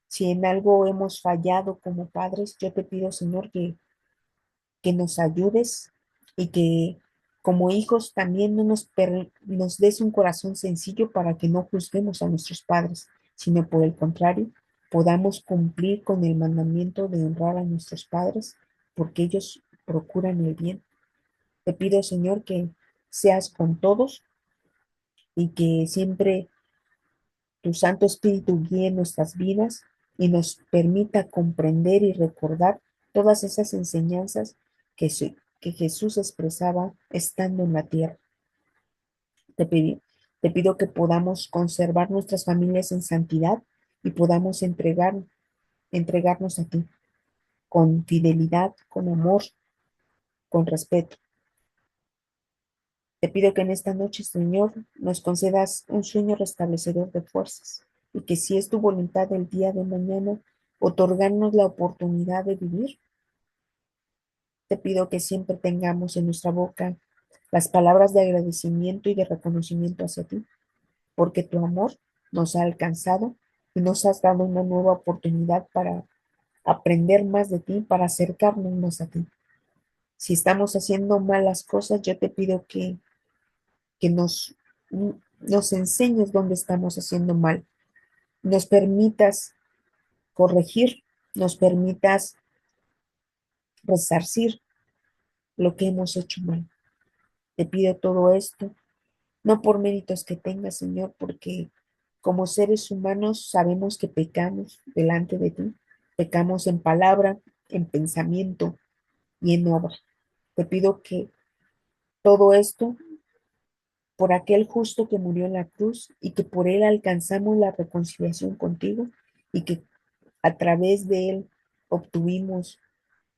Si en algo hemos fallado como padres, yo te pido, Señor, que nos ayudes y que como hijos también no nos des un corazón sencillo para que no juzguemos a nuestros padres, sino por el contrario, podamos cumplir con el mandamiento de honrar a nuestros padres porque ellos procuran el bien. Te pido, Señor, que seas con todos y que siempre tu Santo Espíritu guíe nuestras vidas y nos permita comprender y recordar todas esas enseñanzas que Jesús expresaba estando en la tierra. Te pido, te pido que podamos conservar nuestras familias en santidad y podamos entregarnos a ti con fidelidad, con amor, con respeto. Te pido que en esta noche, Señor, nos concedas un sueño restablecedor de fuerzas y que si es tu voluntad el día de mañana, otorgarnos la oportunidad de vivir. Te pido que siempre tengamos en nuestra boca las palabras de agradecimiento y de reconocimiento hacia ti porque tu amor nos ha alcanzado y nos has dado una nueva oportunidad para aprender más de ti, para acercarnos más a ti. Si estamos haciendo malas cosas, yo te pido que nos enseñes dónde estamos haciendo mal, nos permitas corregir, nos permitas resarcir lo que hemos hecho mal. Te pido todo esto, no por méritos que tengas, Señor, porque como seres humanos sabemos que pecamos delante de ti, pecamos en palabra, en pensamiento y en obra. Te pido que todo esto por aquel justo que murió en la cruz y que por él alcanzamos la reconciliación contigo y que a través de él obtuvimos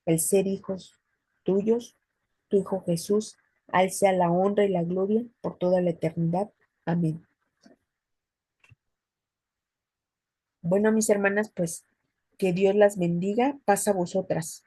el ser hijos tuyos, tu Hijo Jesús, a él sea la honra y la gloria por toda la eternidad. Amén. Bueno, mis hermanas, pues que Dios las bendiga. Pasa a vosotras.